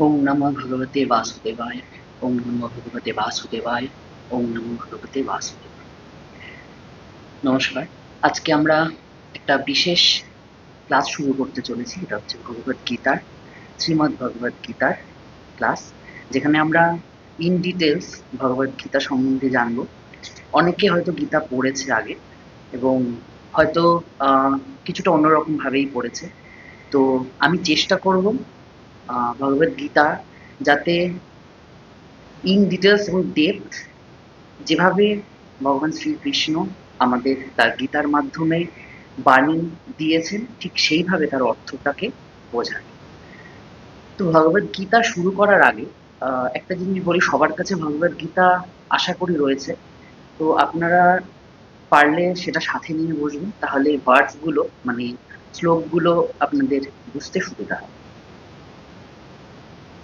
ওম নমঃ ভগবতে বাসুদেবায়। ওম নমঃ ভগবতে বাসুদেবায়। ওম নমঃ ভগবতে বাসুদেবায়। নমস্কার। আজকে আমরা একটা বিশেষ ক্লাস শুরু করতে চলেছি। এটা হচ্ছে ভগবদ গীতার, শ্রীমদ্ ভগবদ গীতার ক্লাস, যেখানে আমরা ইন ডিটেলস ভগবদ গীতা সম্বন্ধে জানবো। অনেকে হয়তো গীতা পড়েছে আগে এবং হয়তো কিছুটা অন্যরকম ভাবেই পড়েছে। তো আমি চেষ্টা করব ভগবদ গীতা যাতে ইন ডিটেলস এবং ডেপথ, যেভাবে ভগবান শ্রীকৃষ্ণ আমাদের তার গীতার মাধ্যমে বাণী দিয়েছেন, ঠিক সেইভাবে তার অর্থটাকে বোঝায়। তো ভগবদ গীতা শুরু করার আগে একটা জিনিস বলি, সবার কাছে ভগবদ গীতা আশা করি রয়েছে। তো আপনারা পারলে সেটা সাথে নিয়ে বসবেন, তাহলে ওয়ার্ডসগুলো মানে শ্লোকগুলো আপনাদের বুঝতে সুবিধা হবে।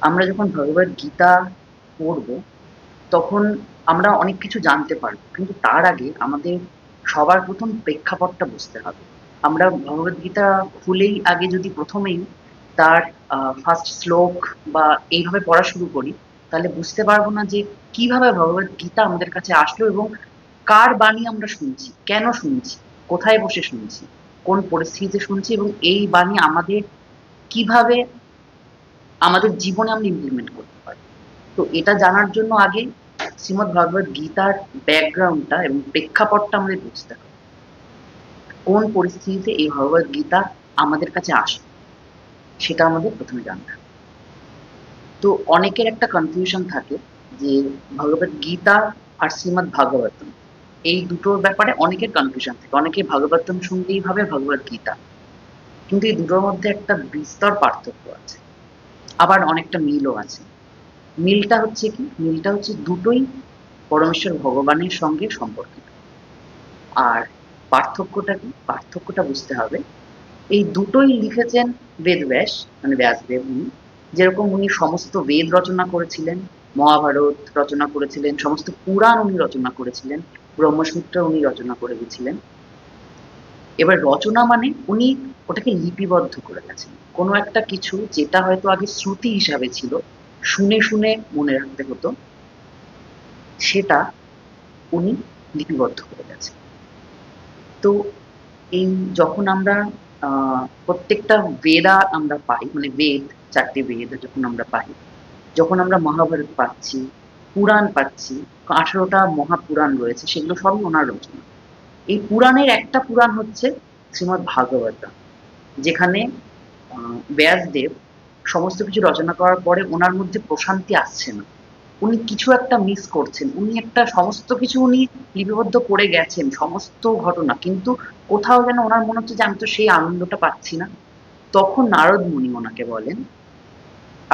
আমরা যখন ভগবদ গীতা পড়ব, তখন আমরা অনেক কিছু জানতে পারবো, কিন্তু তার আগে আমাদের সবার প্রথম প্রেক্ষাপটটা বুঝতে হবে। আমরা ভগবদ্গীতা খুলেই আগে যদি প্রথমেই তার ফার্স্ট শ্লোক বা এইভাবে পড়া শুরু করি, তাহলে বুঝতে পারবো না যে কিভাবে ভগবদ্গীতা আমাদের কাছে আসলো এবং কার বাণী আমরা শুনছি, কেন শুনছি, কোথায় বসে শুনছি, কোন পরিস্থিতিতে শুনছি এবং এই বাণী আমাদের কিভাবে আমাদের জীবনে আমরা ইমপ্লিমেন্ট করতে পারি। তো এটা জানার জন্য আগে শ্রীমদ্ ভগবদ গীতার ব্যাকগ্রাউন্ডটা এবং প্রেক্ষাপটটা আমাদের বুঝতে হবে। কোন পরিস্থিতিতে এই ভগবদ গীতা আমাদের কাছে আসে, সেটা আমাদের প্রথমে জানতে হবে। তো অনেকের একটা কনফিউশন থাকে যে ভগবদ গীতা আর শ্রীমদ্ ভাগবতম, এই দুটোর ব্যাপারে অনেকের কনফিউশন থাকে। অনেকে ভাগবতম শুনলেই ভাবে ভগবদ গীতা, কিন্তু এই দুটোর মধ্যে একটা বিস্তর পার্থক্য আছে, আবার অনেকটা মিলও আছে। মিলটা হচ্ছে কি? মিলটা হচ্ছে দুটোই পরমেশ্বর ভগবানের সঙ্গে সম্পর্কিত। আর পার্থক্যটা কি? পার্থক্যটা বুঝতে হবে, এই দুটোই লিখেছেন বেদব্যাস, মানে ব্যাসদেব উনি। যেরকম উনি সমস্ত বেদ রচনা করেছিলেন, মহাভারত রচনা করেছিলেন, সমস্ত পুরাণ উনি রচনা করেছিলেন, ব্রহ্মসূত্র উনি রচনা করে গেছিলেন। এবার রচনা মানে উনি ওটাকে লিপিবদ্ধ করে গেছেন। কোনো একটা কিছু যেটা হয়তো আগে শ্রুতি হিসাবে ছিল, শুনে শুনে মনে রাখতে হতো, সেটা উনি লিপিবদ্ধ করে গেছেন। তো এই যখন আমরা প্রত্যেকটা বেদা আমরা পাই, মানে বেদ, চারটে বেদ যখন আমরা পাই, যখন আমরা মহাভারত পাচ্ছি, পুরাণ পাচ্ছি, 18টা মহাপুরাণ রয়েছে, সেগুলো সবই ওনার রচনা। এই পুরাণের একটা পুরাণ হচ্ছে শ্রীমদ্ ভাগবত, যেখানে ব্যাসদেব সমস্ত কিছু রচনা করার পরে ওনার মধ্যে প্রশান্তি আসছে না, উনি কিছু একটা মিস করছেন, উনি একটা সমস্ত কিছু উনি লিপিবদ্ধ করে গেছেন সমস্ত ঘটনা, কিন্তু কোথাও যেন ওনার মনে হচ্ছে যে আমি তো সেই আনন্দটা পাচ্ছি না। তখন নারদ মুনি ওনাকে বলেন,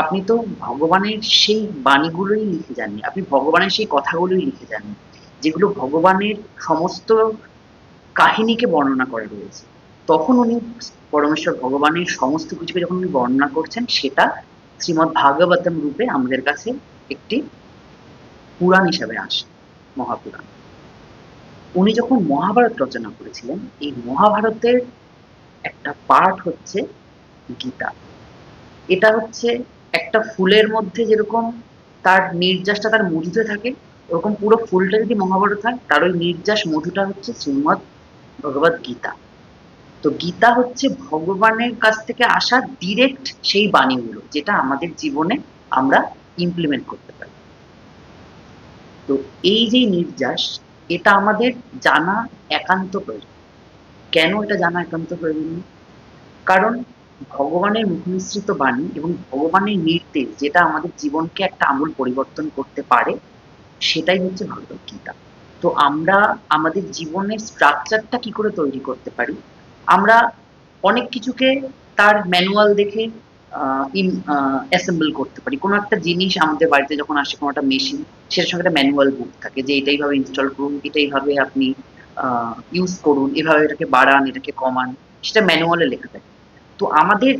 আপনি তো ভগবানের সেই বাণীগুলোই লিখে যাননি, আপনি ভগবানের সেই কথাগুলোই লিখে যাননি, যেগুলো ভগবানের সমস্ত কাহিনীকে বর্ণনা করা রয়েছে। তখন উনি পরমেশ্বর ভগবানের সমস্ত কিছুকে যখন উনি বর্ণনা করছেন, সেটা শ্রীমদ্ ভাগবতম রূপে আমাদের কাছে একটি পুরাণ হিসাবে আসে, মহাপুরাণ। উনি যখন মহাভারত রচনা করেছিলেন, এই মহাভারতের একটা পার্ট হচ্ছে গীতা। এটা হচ্ছে একটা ফুলের মধ্যে যেরকম তার নির্যাসটা তার মধুতে থাকে, ওরকম পুরো ফুলটা যদি মহাভারত হয়, তার ওই নির্যাস মধুটা হচ্ছে শ্রীমদ্ ভগবদ গীতা। তো গীতা হচ্ছে ভগবানের কাছ থেকে আসা ডিরেক্ট সেই বাণীগুলো, যেটা আমাদের জীবনে আমরা ইমপ্লিমেন্ট করতে পারি। তো এই যে নির্যাস, এটা আমাদের জানা একান্ত প্রয়োজন। কেন এটা জানা একান্ত প্রয়োজনীয়? কারণ ভগবানের মুখনিসৃত বাণী এবং ভগবানের নির্দেশ, যেটা আমাদের জীবনকে একটা আমূল পরিবর্তন করতে পারে, সেটাই হচ্ছে ভগবদ্গীতা। তো আমরা আমাদের জীবনের স্ট্রাকচারটা কি করে তৈরি করতে পারি? আমরা অনেক কিছুকে তার ম্যানুয়াল দেখে অ্যাসেম্বল করতে পারি। কোনো একটা জিনিস আমাদের বাড়িতে যখন আসে, কোনো একটা মেশিন, সেটার সঙ্গে একটা ম্যানুয়াল বুক থাকে যে এটা এইভাবে ইনস্টল করুন, এটা এইভাবে আপনি ইউজ করুন, এভাবে এটাকে বাড়ান, এটাকে কমান, সেটা ম্যানুয়ালে লেখা থাকে। তো আমাদের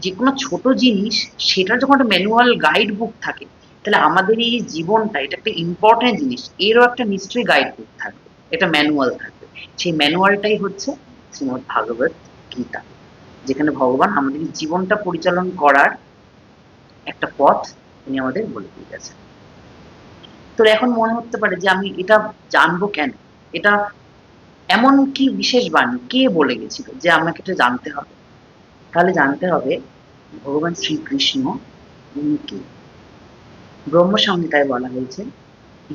যেকোনো ছোট জিনিস, সেটার যখন একটা ম্যানুয়াল গাইড বুক থাকে, তাহলে আমাদের এই জীবনটা, এটা একটা ইম্পর্টেন্ট জিনিস, এরও একটা নিশ্চয়ই গাইড বুক থাকবে, এটা ম্যানুয়াল থাকবে। সেই ম্যানুয়ালটাই হচ্ছে শ্রীমদ্ ভাগবত গীতা, যেখানে ভগবান আমাদের জীবনটা পরিচালন করার একটা পথ উনি আমাদের বলে দিয়ে গেছেন। তো এখন মনে হতে পারে যে আমি এটা জানবো কেন? এটা এমন কি বিশেষ বাণী? কে বলে গেছিল যে আমাকে এটা জানতে হবে? তাহলে জানতে হবে ভগবান শ্রীকৃষ্ণ উনি কে? ব্রহ্ম সংহিতায় বলা হয়েছে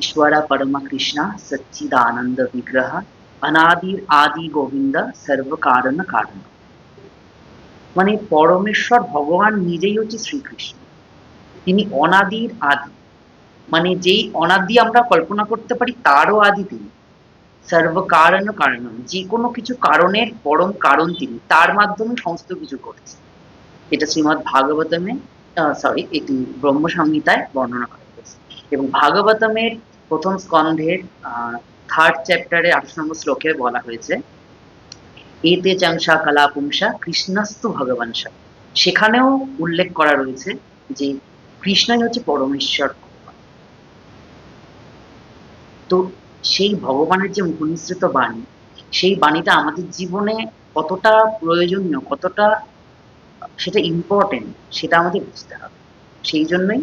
ঈশ্বরা পরমা কৃষ্ণা সচ্চিদানন্দ বিগ্রহ অনাদির আদি গোবিন্দ সর্ব কারণ কারণ। মানে পরমেশ্বর ভগবান নিজেই হচ্ছে শ্রীকৃষ্ণ। তিনি অনাদির আদি, মানে যেই অনাদি আমরা কল্পনা করতে পারি তারও আদি তিনি। সর্ব কারণ কারণম, যে কোনো কিছু কারণের পরম কারণ তিনি, তার মাধ্যমে সমস্ত কিছু ঘটছে। এটা শ্রীমদ্ ভাগবতমে এটি ব্রহ্ম সংহিতায় বর্ণনা করা হয়েছে। এবং ভাগবতমের প্রথম স্কন্ধের 3rd চ্যাপ্টারে 28 নম্বর শ্লোকে বলা হয়েছে এতে চাংসা কলা পুংসা কৃষ্ণস্তু ভগবানস। সেখানেও উল্লেখ করা রয়েছে যে কৃষ্ণই হচ্ছে পরমেশ্বর ভগবান। তো সেই ভগবানের যে মুখনিসৃত বাণী, সেই বাণীটা আমাদের জীবনে কতটা প্রয়োজনীয়, কতটা সেটা ইম্পর্টেন্ট, সেটা আমাদের বুঝতে হবে। সেই জন্যই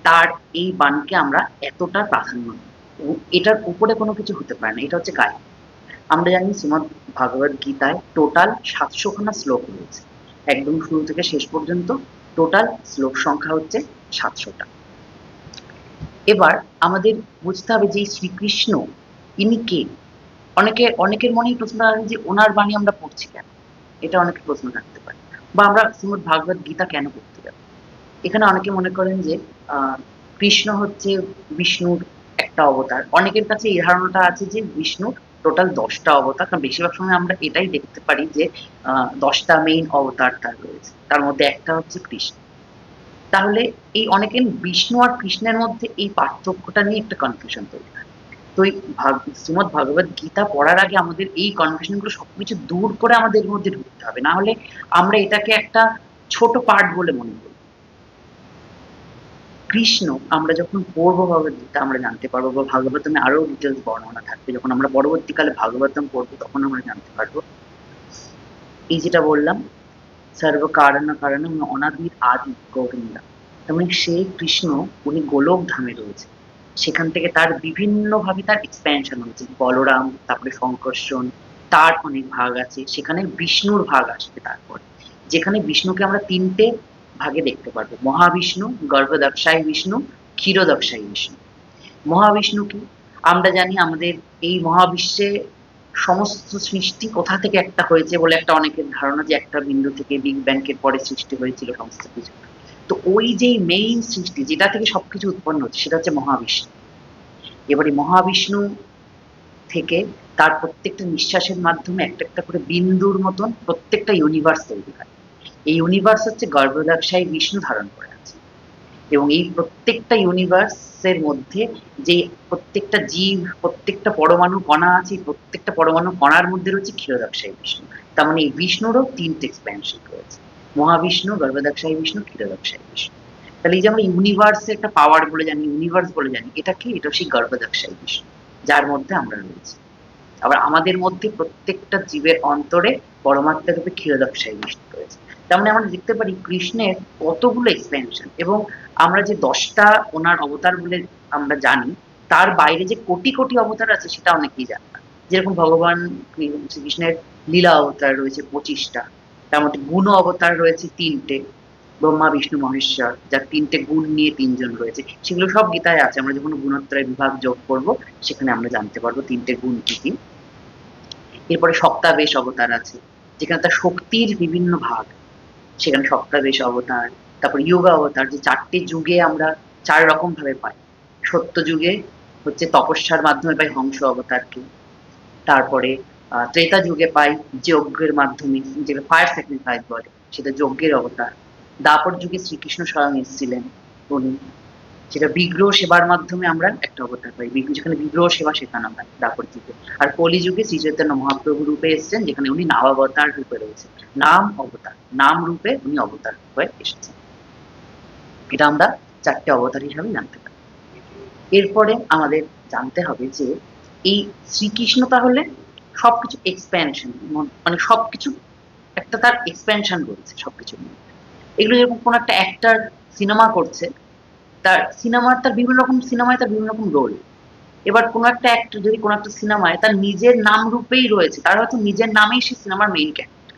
তার এই বাণীকে আমরা এতটা প্রাধান্য দিই। এবং এটার উপরে কোনো কিছু হতে পারে না, এটা হচ্ছে গায়ে। আমরা জানি শ্রীমদ্ ভাগবত গীতায় টোটাল 700খানা শ্লোক রয়েছে। একদম শুরু থেকে শেষ পর্যন্ত টোটাল শ্লোক সংখ্যা হচ্ছে 700টা। এবার আমাদের বুঝতে হবে যে শ্রীকৃষ্ণ ইনি কে? অনেকের মনেই প্রশ্ন থাকে যে ওনার বাণী আমরা পড়ছি কেন? এটা অনেকের প্রশ্ন থাকতে পারে। বা আমরা শ্রীমদ্ ভাগবত গীতা কেন পড়তে যাব? এখানে অনেকে মনে করেন যে কৃষ্ণ হচ্ছে বিষ্ণুর একটা অবতার। অনেকের কাছে এই ধারণাটা আছে যে বিষ্ণুর টোটাল 10টা অবতার। কারণ বেশিরভাগ সময় আমরা এটাই দেখতে পারি যে 10টা মেইন অবতার তার রয়েছে। তার মধ্যে একটা হচ্ছে কৃষ্ণ। তাহলে এই অনেকের বিষ্ণু আর কৃষ্ণের মধ্যে এই পার্থক্যটা নিয়ে একটা কনফিউশন তৈরি হয়। তো এই শ্রীমদ্ ভাগবত গীতা পড়ার আগে আমাদের এই কনফিউশন গুলো সবকিছু দূর করে আমাদের এর মধ্যে ঢুকতে হবে। না হলে আমরা এটাকে একটা ছোট পার্ট বলে মনে করি। কৃষ্ণ আমরা যখন পড়বো ভগবদ্গীতা আমরা জানতে পারবো, বা ভাগবতমে আরো ডিটেলস বর্ণনা থাকবে, যখন আমরা পরবর্তীকালে ভাগবতম পড়বো তখন আমরা জানতে পারবো এই যেটা বললাম সর্ব কারণ কারণ অনাদির আদি গোবিন্দ। তার মানে সেই কৃষ্ণ উনি গোলক ধামে রয়েছে। সেখান থেকে তার বিভিন্নভাবে তার এক্সপ্যানশন হয়েছে। বলরাম, তারপরে শঙ্কর্ষণ, তার অনেক ভাগ আছে। সেখানে বিষ্ণুর ভাগ আসবে তারপরে। যেখানে বিষ্ণুকে আমরা 3টে ভাগে দেখতে পারবো। মহাবিষ্ণু, গর্ভদক্ষায় বিষ্ণু, ক্ষীরদক্ষায় বিষ্ণু। মহাবিষ্ণু কি? আমরা জানি আমাদের এই মহাবিশ্বে সমস্ত সৃষ্টি কোথা থেকে একটা হয়েছে বলে একটা অনেকের ধারণা যে একটা বিন্দু থেকে বিগ ব্যাং এর পরে সৃষ্টি হয়েছিল সমস্ত কিছু। তো ওই যে মেইন সৃষ্টি যেটা থেকে সবকিছু উৎপন্ন হচ্ছে সেটা হচ্ছে মহাবিষ্ণু। এবারে মহাবিষ্ণু থেকে তার প্রত্যেকটা নিঃশ্বাসের মাধ্যমে একটা একটা করে বিন্দুর মতন প্রত্যেকটা ইউনিভার্স তৈরি হয়। এই ইউনিভার্স হচ্ছে গর্ভদক্ষায় বিষ্ণু ধারণ করে আছে। এবং এই প্রত্যেকটা ইউনিভার্সের মধ্যে যে প্রত্যেকটা জীব, প্রত্যেকটা পরমাণু কণা আছে, প্রত্যেকটা পরমাণু কণার মধ্যে রয়েছে ক্ষীরোদাক্ষায়ী বিষ্ণু। তার মানে এই বিষ্ণুরও 3টে এক্সপ্যানশন রয়েছে। মহাবিষ্ণু, গর্ভদক্ষায়ী বিষ্ণু, ক্ষীরোদাক্ষায়ী বিষ্ণু। তাহলে এই যে আমরা ইউনিভার্সের একটা পাওয়ার বলে জানি, ইউনিভার্স বলে জানি, এটা কি? এটা সেই গর্ভদক্ষায়ী বিষ্ণু, যার মধ্যে আমরা রয়েছি। আবার আমাদের মধ্যে প্রত্যেকটা জীবের অন্তরে পরমাত্মা রূপে ক্ষীরোদাক্ষায়ী বিষ্ণু রয়েছে। তার মানে আমরা দেখতে পারি কৃষ্ণের কতগুলো এক্সপেনশন। এবং আমরা যে 10টা ওনার অবতার বলে আমরা জানি, তার বাইরে যে কোটি কোটি অবতার আছে সেটা অনেকেই জানে না। যেরকম ভগবান শ্রীকৃষ্ণের লীলা অবতার রয়েছে 25টা, তার মধ্যে গুণ অবতার রয়েছে 3টে, ব্রহ্মা বিষ্ণু মহেশ্বর, যার 3টে গুণ নিয়ে 3জন রয়েছে। সেগুলো সব গীতায় আছে। আমরা যখন গুণত্রয় বিভাগ যোগ করবো সেখানে আমরা জানতে পারবো 3টে গুণ কি কি। এরপরে সপ্তাবেশ অবতার আছে, যেখানে তার শক্তির বিভিন্ন ভাগ, সেখানে সপ্তাবেশ অবতার। তারপর যোগা অবতার, যে 4টে যুগে আমরা 4 রকম ভাবে পাই। সত্য যুগে হচ্ছে তপস্যার মাধ্যমে পাই হংস অবতারকে। তারপরে ত্রেতা যুগে পাই যজ্ঞের মাধ্যমে, যেটা ফায়ার স্যাক্রিফাইস বলে, সেটা যজ্ঞের অবতার। দ্বাপর যুগে শ্রীকৃষ্ণ স্বয়ং এসেছিলেন উনি, যেটা বিগ্রহ সেবার মাধ্যমে আমরা একটা অবতার পাই। যেখানে বিগ্রহ সেবা শেখানো হয় দ্বাপর যুগে। আর কলি যুগে শ্রী চৈতন্য মহাপ্রভু রূপে এসেছেন, যেখানে উনি নামাবতার রূপে রয়েছেন। নাম অবতার, নাম রূপে উনি অবতার হয়ে এসেছেন। এটা আমরা 4টে অবতার হিসাবে জানতে পারি। এরপরে আমাদের জানতে হবে যে এই শ্রীকৃষ্ণ তাহলে সবকিছু এক্সপ্যানশন, মানে সবকিছু একটা তার এক্সপ্যানশন রয়েছে সবকিছুর মধ্যে। এগুলো যেরকম কোনো একটা অ্যাক্টার সিনেমা করছে, তার বিভিন্ন রকম সিনেমায় তার বিভিন্ন রকম রোল। এবার কোনো একটা অ্যাক্টর যদি কোনো একটা সিনেমায় তার নিজের নাম রূপেই রয়েছে, তার হয়তো নিজের নামেই সে সিনেমার মেইন ক্যারেক্টার।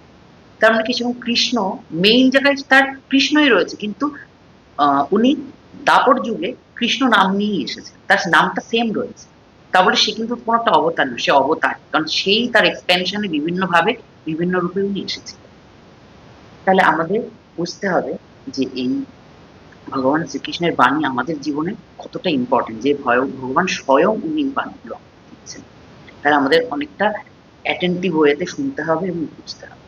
তার মানে কি, যেমন কৃষ্ণ মেইন জায়গায় তার কৃষ্ণই রয়েছে, কিন্তু উনি দাপর যুগে কৃষ্ণ নাম নিয়েই এসেছে, তার নামটা সেম রয়েছে। তা বলে সে কিন্তু কোনো একটা অবতার না, সে অবতার, কারণ সেই তার এক্সপেনশনে বিভিন্নভাবে বিভিন্ন রূপে উনি এসেছে। তাহলে আমাদের বুঝতে হবে যে এই ভগবান শ্রীকৃষ্ণের বাণী আমাদের জীবনে কতটা ইম্পর্টেন্ট, যে ভগবান স্বয়ং উনি এই বাণীগুলো আমাদের দিচ্ছেন। তাহলে আমাদের অনেকটা অ্যাটেন্টিভ ওয়েতে শুনতে হবে এবং বুঝতে হবে।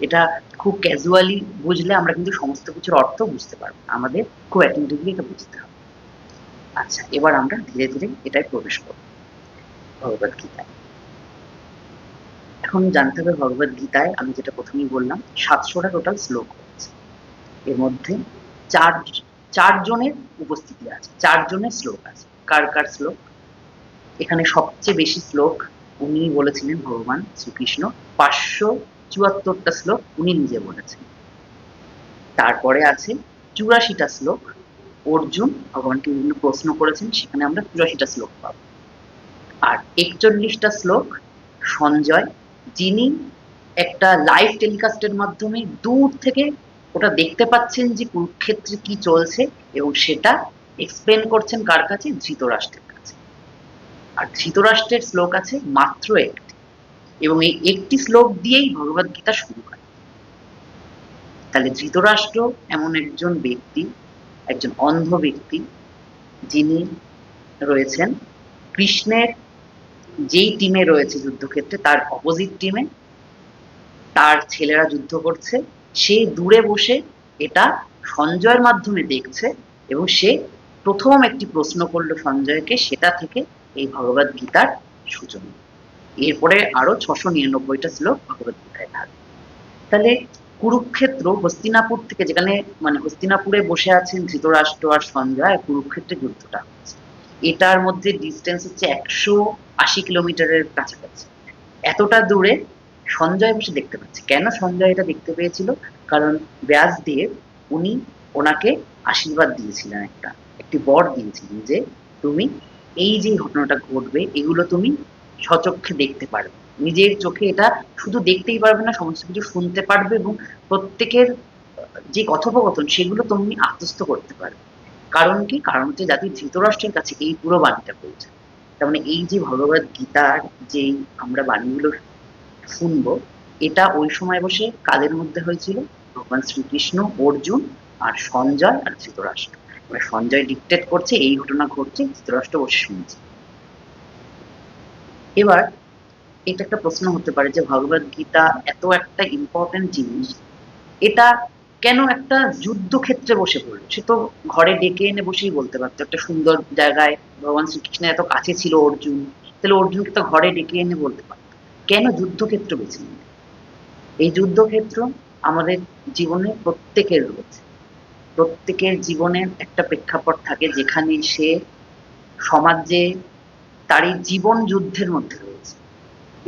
এটা খুব ক্যাজুয়ালি বুঝলে আমরা কিন্তু সমস্ত কিছুর অর্থ বুঝতে পারবো না। আমাদের খুব অ্যাটেন্টিভলি এটা বুঝতে হবে। আচ্ছা, এবার আমরা ধীরে ধীরে এটায় প্রবেশ করব, ভগবদ গীতায়। এখন জানতে হবে ভগবদ গীতায় আমি যেটা প্রথমেই বললাম 700টা টোটাল শ্লোক রয়েছে। এর মধ্যে চার চারজনের উপস্থিতি আছে, চারজনের শ্লোক আছে। কার কার শ্লোক? এখানে সবচেয়ে বেশি শ্লোক উনি বলেছিলেন ভগবান শ্রীকৃষ্ণ, 574টা শ্লোক উনি নিজে বলেছেন। তারপরে আছে 84টা শ্লোক অর্জুন ভগবানকে বিভিন্ন প্রশ্ন করেছেন, সেখানে আমরা 84টা শ্লোক পাবো। আর 41টা শ্লোক সঞ্জয়, যিনি একটা লাইভ টেলিকাস্টের মাধ্যমে দূর থেকে ওটা দেখতে পাচ্ছেন যে কুরুক্ষেত্রে কি চলছে, এবং সেটা এক্সপ্লেন করছেন কার কাছে? ধৃতরাষ্ট্রের কাছে। আর ধৃতরাষ্ট্রের শ্লোক আছে মাত্র একটি, এবং এই একটি শ্লোক দিয়েই ভগবদ গীতা শুরু হয়। তাহলে ধৃতরাষ্ট্র এমন একজন ব্যক্তি, একজন অন্ধ ব্যক্তি, যিনি রয়েছেন কৃষ্ণের যেই টিমে রয়েছে যুদ্ধক্ষেত্রে তার অপোজিট টিমে, তার ছেলেরা যুদ্ধ করছে, সে দূরে বসে এটা সঞ্জয়ের মাধ্যমে দেখছে, এবং সে প্রথম একটি প্রশ্ন করলো সঞ্জয়কে, সেটা থেকে এই ভগবদ গীতার সূচনা। এরপরে আরো 699টা শ্লোক ভগবদ গীতায় থাকবে। তাহলে কুরুক্ষেত্র, হস্তিনাপুর থেকে, যেখানে মানে হস্তিনাপুরে বসে আছেন ধৃতরাষ্ট্র আর সঞ্জয়, আর কুরুক্ষেত্রে যুদ্ধটা হচ্ছে, এটার মধ্যে ডিস্টেন্স হচ্ছে 180 কিলোমিটারের কাছাকাছি। এতটা দূরে সঞ্জয় বসে দেখতে পাচ্ছে। কেন সঞ্জয় এটা দেখতে পেয়েছিল? কারণ ব্যাসদেব উনি ওনাকে আশীর্বাদ দিয়েছিলেন, একটি বর দিয়েছিলেন যে তুমি এই যে ঘটনাটা ঘটবে এগুলো তুমি স্বচক্ষে দেখতে পারবে, নিজের চোখে এটা শুধু দেখতেই পারবে না, সমস্ত কিছু শুনতে পারবে, এবং প্রত্যেকের যে কথোপকথন সেগুলো তুমি আত্মস্থ করতে পারবে। কারণ কি? কারণ হচ্ছে যাতে ধৃতরাষ্ট্রের কাছে এই পুরো বাণীটা পৌঁছায়। তার মানে এই যে ভগবদ গীতার যেই আমরা বাণীগুলো শুনবো, এটা ওই সময় বসে কাদের মধ্যে হয়েছিল? ভগবান শ্রীকৃষ্ণ, অর্জুন আর সঞ্জয় আর ধৃতরাষ্ট্র। এবার সঞ্জয় ডিকটেট করছে, এই ঘটনা ঘটছে, ধৃতরাষ্ট্র বসে শুনছে। এবার এটা একটা প্রশ্ন হতে পারে যে ভগবদ গীতা এত একটা ইম্পর্টেন্ট জিনিস, এটা কেন একটা যুদ্ধক্ষেত্রে বসে পড়লো? সে তো ঘরে ডেকে এনে বসেই বলতে পারতো, একটা সুন্দর জায়গায়, ভগবান শ্রীকৃষ্ণের এত কাছে ছিল অর্জুন, তাহলে অর্জুনকে তো ঘরে ডেকে এনে বলতে পারতো। কেন যুদ্ধক্ষেত্র বেছে নিল? এই যুদ্ধক্ষেত্র আমাদের জীবনে প্রত্যেকের রয়েছে। প্রত্যেকের জীবনের একটা প্রেক্ষাপট থাকে যেখানে সে সমাজে তার এই জীবন যুদ্ধের মধ্যে রয়েছে।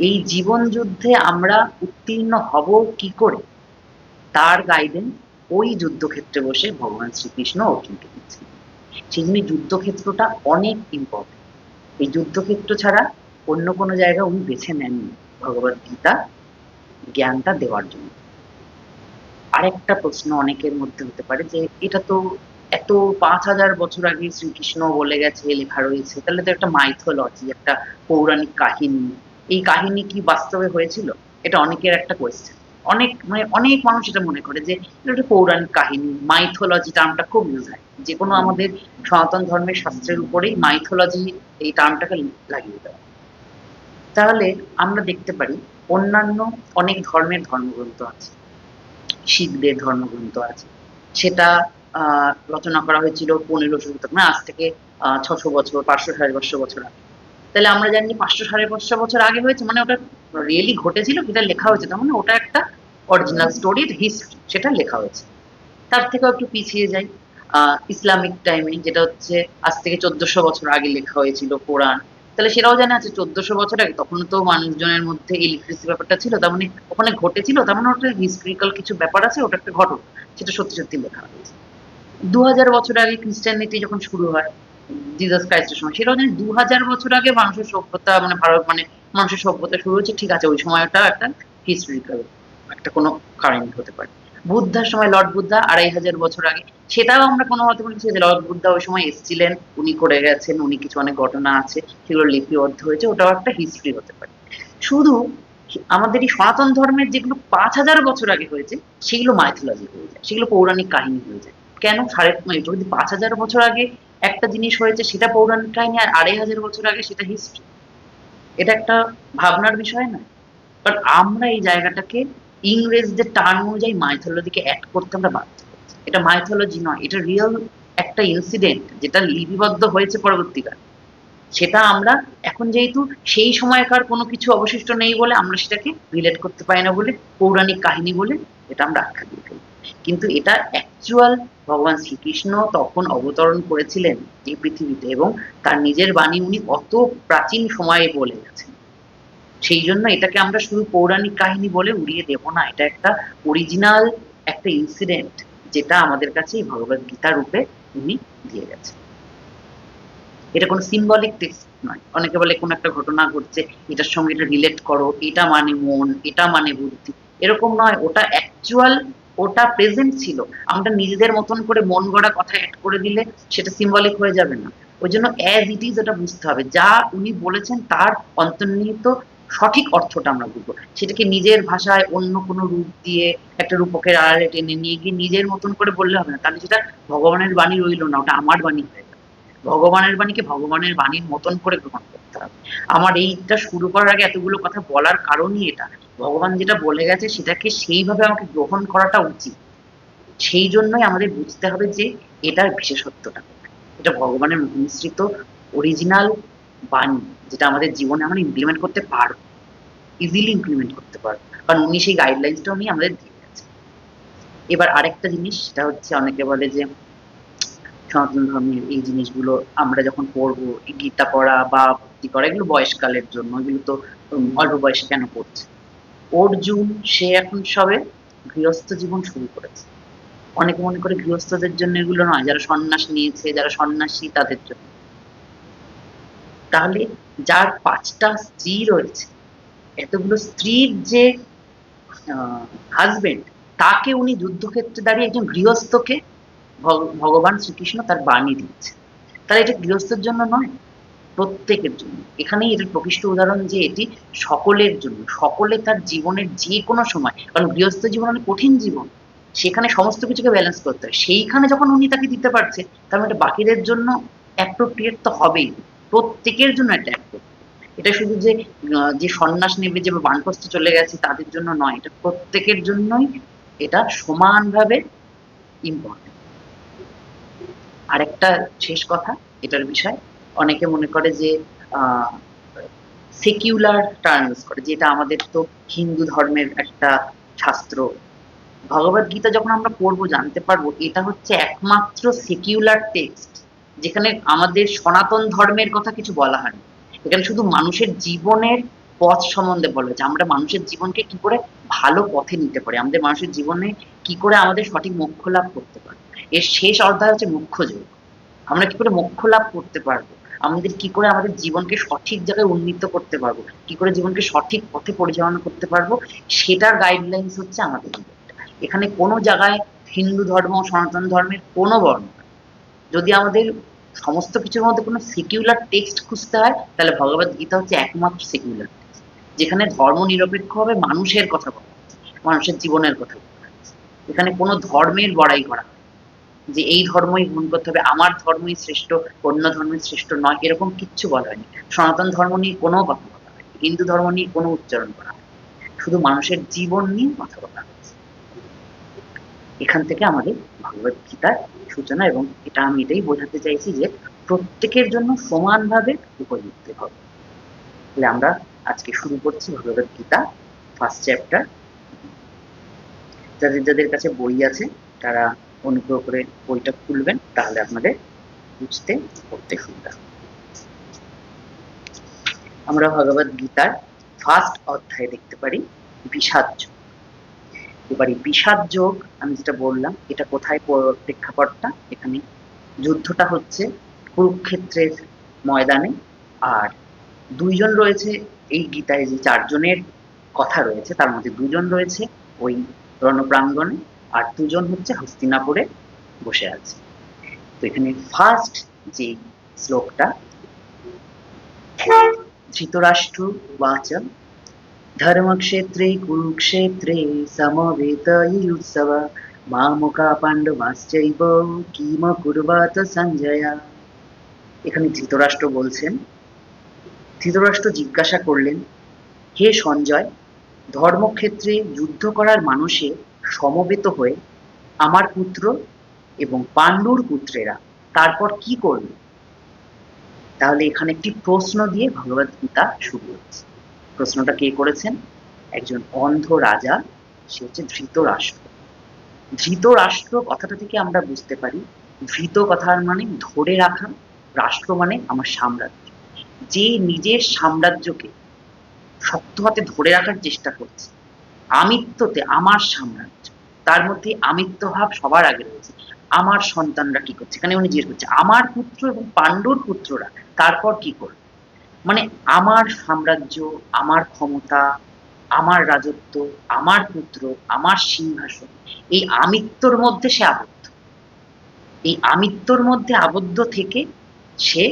এই জীবন যুদ্ধে আমরা উত্তীর্ণ হব কি করে, তার গাইডেন্স ওই যুদ্ধক্ষেত্রে বসে ভগবান শ্রীকৃষ্ণ অর্জুনকে দিচ্ছেন। সেই জন্য যুদ্ধক্ষেত্রটা অনেক ইম্পর্টেন্ট। এই যুদ্ধক্ষেত্র ছাড়া অন্য কোনো জায়গা উনি বেছে নেননি ভগবদ গীতা জ্ঞানটা দেওয়ার জন্য। আরেকটা প্রশ্ন অনেকের মধ্যে হতে পারে যে এটা তো এত 5000 বছর আগে শ্রীকৃষ্ণ বলে গেছে, লেখা রয়েছে, তাহলে তো একটা মাইথোলজি, একটা পৌরাণিক কাহিনী, এই কাহিনী কি বাস্তবে হয়েছিল? এটা অনেকের একটা কোয়েশ্চেন। অনেক মানে অনেক মানুষ এটা মনে করে যে এটা একটা পৌরাণিক কাহিনী, মাইথোলজি টার্মটা খুব ইউজ হয়। যে কোনো আমাদের সনাতন ধর্মের শাস্ত্রের উপরেই মাইথোলজি এই টার্মটাকে লাগিয়ে দেওয়া। তাহলে আমরা দেখতে পারি অন্যান্য অনেক ধর্মের ধর্মগ্রন্থ আছে, শিখদের ধর্মগ্রন্থ আছে, সেটা রচনা করা হয়েছিল 1500 শতক, মানে আজ থেকে 600 বছর, 500 550 বছর আগে। তাহলে আমরা জানি 500 550 বছর আগে হয়েছে, মানে ওটা রিয়েলি ঘটেছিল, যেটা লেখা হয়েছে, তার মানে ওটা একটা অরিজিনাল স্টোরির হিস্ট্রি, সেটা লেখা হয়েছে। তার থেকেও একটু পিছিয়ে যাই, ইসলামিক টাইমে, যেটা হচ্ছে আজ থেকে 1400 বছর আগে লেখা হয়েছিল কোরআন। তাহলে সেটাও জানা আছে 1400 বছর আগে, তখন তো মানুষজনের মধ্যে ইলেকট্রিসিটি ব্যাপারটা ছিল, তার মানে ওখানে ঘটেছিল, তার মানে ওটা হিস্ট্রিক্যাল কিছু ব্যাপার আছে, ওটা একটা ঘটনা, সেটা সত্যি সত্যি লেখা হয়েছে। 2000 বছর আগে খ্রিস্টানিটি যখন শুরু হয়, জিসাস ক্রাইস্টের সময়, সেটাও জানি 2000 বছর আগে মানুষের সভ্যতা, মানে ভারত, মানে মানুষের সভ্যতা শুরু হচ্ছে, ঠিক আছে, ওই সময়টা একটা হিস্ট্রিক্যাল একটা কোনো কারেন্ট হতে পারে। বুদ্ধার সময়, লর্ড বুদ্ধা 2500 বছর আগে, সেটাও আমরা কোনো মতে বলছি যে লর্ড বুদ্ধা ওই সময় এসেছিলেন, উনি করে গেছেন, উনি কিছু অনেক ঘটনা আছে সেগুলো লিপিবদ্ধ হয়েছে, ওটাও একটা হিস্ট্রি হতে পারে। শুধু আমাদের এই সনাতন ধর্মের যেগুলো 5000 বছর আগে হয়েছে, সেগুলো মাইথোলজি হয়ে যায়, সেগুলো পৌরাণিক কাহিনী হয়ে যায়। কেন? মানে যদি 5000 বছর আগে একটা জিনিস হয়েছে সেটা পৌরাণিক কাহিনী, আর 2500 বছর আগে সেটা হিস্ট্রি, এটা একটা ভাবনার বিষয় না? বাট আমরা এই জায়গাটাকে ইংরেজদের টার্ম অনুযায়ী মাইথোলজিকে অ্যাড করতে আমরা বাধ্য হচ্ছি। এটা মাইথোলজি নয়, এটা রিয়েল একটা ইনসিডেন্ট যেটা লিপিবদ্ধ হয়েছে পরবর্তীকালে। সেটা আমরা এখন যেহেতু সেই সময়কার কোনো কিছু অবশিষ্ট নেই বলে আমরা সেটাকে রিলেট করতে পারি না বলে, পৌরাণিক কাহিনী বলে এটা আমরা আখ্যা দিয়ে ফেলি। কিন্তু এটা অ্যাকচুয়াল ভগবান শ্রীকৃষ্ণ তখন অবতরণ করেছিলেন এই পৃথিবীতে, এবং তার নিজের বাণী উনি অত প্রাচীন সময়ে বলে গেছেন। সেই জন্য এটাকে আমরা শুধু পৌরাণিক কাহিনী বলে উড়িয়ে দেব না, এটা একটা অরিজিনাল একটা ইনসিডেন্ট, যেটা আমাদের কাছে এই ভগবত গীতা রূপে উনি দিয়ে গেছেন। এটা কোনো সিম্বলিক টেক্সট নয়। অনেকে বলে কোনো একটা ঘটনা ঘটছে, এটার সঙ্গে এটা রিলেট করো, এটা মানে মন, এটা মানে বুদ্ধি, এরকম নয়। ওটা অ্যাকচুয়াল, ওটা প্রেজেন্ট ছিল। আমরা নিজেদের মতন করে মন গড়া কথা অ্যাড করে দিলে সেটা সিম্বলিক হয়ে যাবে না। ওই জন্য অ্যাজ ইট ইজ ওটা বুঝতে হবে, যা উনি বলেছেন তার অন্তর্নিহিত সঠিক অর্থটা আমরা বুঝবো। সেটাকে নিজের ভাষায় অন্য কোনো রূপ দিয়ে, একটা রূপকের আড়ালে টেনে নিয়ে গিয়ে নিজের মতন করে বললে হবে না, তাহলে সেটা ভগবানের বাণী রইলো না, ওটা আমার বাণী হয়ে গেল। ভগবানের বাণীকে ভগবানের বাণীর মতন করে গ্রহণ করতে হবে। আমার এইটা শুরু করার আগে এতগুলো কথা বলার কারণই এটা। ভগবান যেটা বলে গেছে সেটাকে সেইভাবে আমাকে গ্রহণ করাটা উচিত। সেই জন্যই আমাদের বুঝতে হবে যে এটার বিশেষত্বটা কোথায়। এটা ভগবানের মিশ্রিত অরিজিনাল বাণী, যেটা আমাদের জীবনে আমরা ইমপ্লিমেন্ট করতে পারবো, ইজিলি ইমপ্লিমেন্ট করতে পারবো, কারণ উনি সেই গাইডলাইন্সটাও নিয়ে আমাদের দিয়ে গেছে। এবার আরেকটা জিনিস, সেটা হচ্ছে অনেকে বলে যে সনাতন ধর্মের এই জিনিসগুলো আমরা যখন পড়বো, এই গীতা পড়া বা ভক্তি করা, এগুলো বয়সকালের জন্য, এগুলো তো অল্প বয়সে কেন পড়ছে? অর্জুন, সে এখন সবে গৃহস্থ জীবন শুরু করেছে। অনেকে মনে করে গৃহস্থদের জন্য এগুলো নয়, যারা সন্ন্যাস নিয়েছে, যারা সন্ন্যাসী, তাদের জন্য। তাহলে যার 5টা স্ত্রী রয়েছে, এতগুলো স্ত্রীর যে হাজবেন্ড, তাকে উনি যুদ্ধক্ষেত্রে দাঁড়িয়ে একজন গৃহস্থকে ভগবান শ্রীকৃষ্ণ তার বাণী দিচ্ছে। তাহলে এটা গৃহস্থের জন্য নয়, প্রত্যেকের জন্য। এখানেই এটার প্রকৃষ্ট উদাহরণ যে এটি সকলের জন্য, সকলে তার জীবনের যে কোনো সময়, কারণ গৃহস্থ জীবন অনেক কঠিন জীবন, সেখানে সমস্ত কিছুকে ব্যালেন্স করতে হয়, সেইখানে যখন উনি তাকে দিতে পারছে, তার মানে এটা বাকিদের জন্য অ্যাপ্রোপ্রিয়েট তো হবেই, প্রত্যেকের জন্য এটা অ্যাপ্রোপ্রিয়েট। এটা শুধু যে যে সন্ন্যাস নেবে, যে বানপ্রস্থে চলে গেছে তাদের জন্য নয়, এটা প্রত্যেকের জন্যই এটা সমানভাবে ইম্পর্টেন্ট। আরেকটা শেষ কথা এটার বিষয়, অনেকে মনে করে যে সেকিউলার টার্ম ইউজ করে, যেটা আমাদের তো হিন্দু ধর্মের একটা শাস্ত্র। ভগবত গীতা যখন আমরা পড়বো জানতে পারবো এটা হচ্ছে একমাত্র সেকিউলার টেক্সট যেখানে আমাদের সনাতন ধর্মের কথা কিছু বলা হয়নি। এখানে শুধু মানুষের জীবনের পথ সম্বন্ধে বলা হয়েছে, আমরা মানুষের জীবনকে কি করে ভালো পথে নিতে পারি, আমাদের মানুষের জীবনে কি করে আমাদের সঠিক মোক্ষ লাভ করতে পারি। এর শেষ অধ্যায় হচ্ছে মোক্ষ যোগ। আমরা কি করে মোক্ষ লাভ করতে পারবো, আমাদের কি করে আমাদের জীবনকে সঠিক জায়গায় উন্নীত করতে পারবো, কি করে জীবনকে সঠিক পথে পরিচালনা করতে পারবো, সেটার গাইডলাইন্স হচ্ছে আমাদের জীবন। এখানে কোনো জায়গায় হিন্দু ধর্ম, সনাতন ধর্মের কোনো বর্ণ নেই। যদি আমাদের সমস্ত কিছুর মধ্যে কোনো সেকুলার টেক্সট খুঁজতে হয়, তাহলে ভগবত গীতা হচ্ছে একমাত্র সেকুলার টেক্সট, যেখানে ধর্ম নিরপেক্ষভাবে মানুষের কথা বলা হচ্ছে, মানুষের জীবনের কথা বলা হচ্ছে। এখানে কোনো ধর্মের বড়াই করা হয় না, যে এই ধর্মই গ্রহণ করতে হবে, আমার ধর্মই শ্রেষ্ঠ, অন্য ধর্মের শ্রেষ্ঠ নয়, এরকম কিচ্ছু বলা হয়নি। সনাতন ধর্ম নিয়ে কোনো কথা বলা হয়নি, হিন্দু ধর্ম নিয়ে কোনো উচ্চারণ করা হয়নি, শুধু মানুষের জীবন নিয়ে কথা বলা হয়েছে। এখান থেকে আমাদের ভগবত গীতার সূচনা, এবং এটা আমি এটাই বোঝাতে চাইছি যে প্রত্যেকের জন্য সমানভাবে উপযুক্ত হবে। তাহলে আমরা আজকে শুরু করছি ভগবত গীতা ফার্স্ট চ্যাপ্টার। যাদের যাদের কাছে বই আছে তারা অনুগ্রহ করে বইটা খুলবেন, তাহলে আপনাদের বুঝতে পড়তে সুবিধা হবে। আমরা ভগবত গীতার ফার্স্ট অধ্যায় দেখতে পারি বিষাদ যোগ। এবার এই বিষাদ যোগ আমি যেটা বললাম, এটা কোথায় প্রেক্ষাপটটা? এখানে যুদ্ধটা হচ্ছে কুরুক্ষেত্রের ময়দানে। আর দুইজন রয়েছে এই গীতায়, যে চারজনের কথা রয়েছে তার মধ্যে দুজন রয়েছে ওই রণপ্রাঙ্গণে, আর দুজন হচ্ছে হস্তিনাপুরে বসে আছে। তো এখানে ফার্স্ট যে শ্লোকটা, ধৃতরাষ্ট্র উবাচ ধর্মক্ষেত্রে কুরুক্ষেত্রে সমবেতয়ুৎসব মামকা পাণ্ডবাশ্চৈব কিম কুর্বত সঞ্জয়। এখানে ধৃতরাষ্ট্র বলছেন, ধৃতরাষ্ট্র জিজ্ঞাসা করলেন, হে সঞ্জয়, ধর্মক্ষেত্রে যুদ্ধ করার মানুষে সমবেত হয়ে আমার পুত্র এবং পাণ্ডুর পুত্রেরা তারপর কি করবে? তাহলে এখানে একটি প্রশ্ন দিয়ে ভগবত গীতা শুরু হচ্ছে। প্রশ্নটা কে করেছেন? একজন অন্ধ রাজা, সে হচ্ছে ধৃতরাষ্ট্র। ধৃতরাষ্ট্র কথাটা থেকে আমরা বুঝতে পারি, ধৃত কথার মানে ধরে রাখা, রাষ্ট্র মানে আমার সাম্রাজ্য। যে নিজের সাম্রাজ্যকে শক্ত হাতে ধরে রাখার চেষ্টা করছে, আমিত্বতে আমার সাম্রাজ্য, তার মধ্যে আমিত্ব ভাব সবার আগে রয়েছে। আমার সন্তানরা কি করছে, এখানে উনি জিজ্ঞেস করছে আমার পুত্র এবং পাণ্ডুর পুত্ররা তারপর কি করবে। মানে আমার সাম্রাজ্য, আমার ক্ষমতা, আমার রাজত্ব, আমার পুত্র, আমার সিংহাসন, এই আমিত্বর মধ্যে সে আবদ্ধ। এই আমিত্বর মধ্যে আবদ্ধ থেকে সে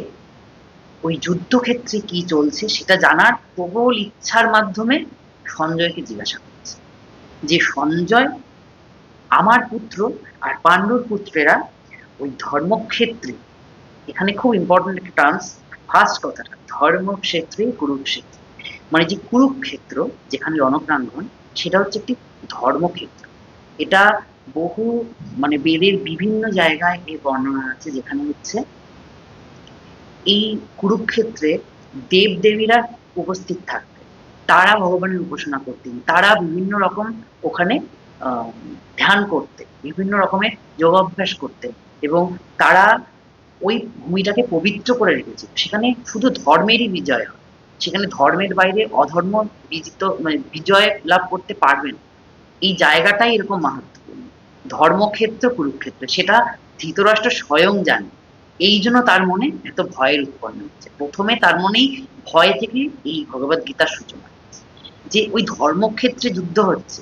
ওই যুদ্ধক্ষেত্রে কি চলছে সেটা জানার প্রবল ইচ্ছার মাধ্যমে সঞ্জয়কে জিজ্ঞাসা করছে, যে সঞ্জয়, আমার পুত্র আর পাণ্ডুর পুত্রেরা ওই ধর্মক্ষেত্রে, এখানে খুব ইম্পর্টেন্ট একটা টার্মস, ফার্স্ট কথাটা ধর্মক্ষেত্রে কুরুক্ষেত্র, মানে যে কুরুক্ষেত্র যেখানে রণপ্রাঙ্গণ, সেটা হচ্ছে একটি ধর্মক্ষেত্র। এটা বহু মানে বেদের বিভিন্ন জায়গায় এই বর্ণনা আছে, যেখানে হচ্ছে এই কুরুক্ষেত্রে দেবদেবীরা উপস্থিত থাকতেন, তারা ভগবানের উপাসনা করতেন, তারা বিভিন্ন রকম ওখানে আহ, ধ্যান করতেন, বিভিন্ন রকমের যোগাভ্যাস করতেন, এবং তারা ওই ভূমিটাকে পবিত্র করে রেখেছিল। সেখানে শুধু ধর্মেরই বিজয় হয়, সেখানে ধর্মের বাইরে অধর্ম বিজিত মানে বিজয় লাভ করতে পারবেন। এই জায়গাটাই এরকম মাহাত্ম্যপূর্ণ, ধর্মক্ষেত্র কুরুক্ষেত্র, সেটা ধৃতরাষ্ট্র স্বয়ং জানে। এই জন্য তার মনে এত ভয়ের উৎপন্ন হচ্ছে। প্রথমে তার মনেই ভয় থেকে এই ভগবত গীতার সূচনা, যে ওই ধর্মক্ষেত্রে যুদ্ধ হচ্ছে,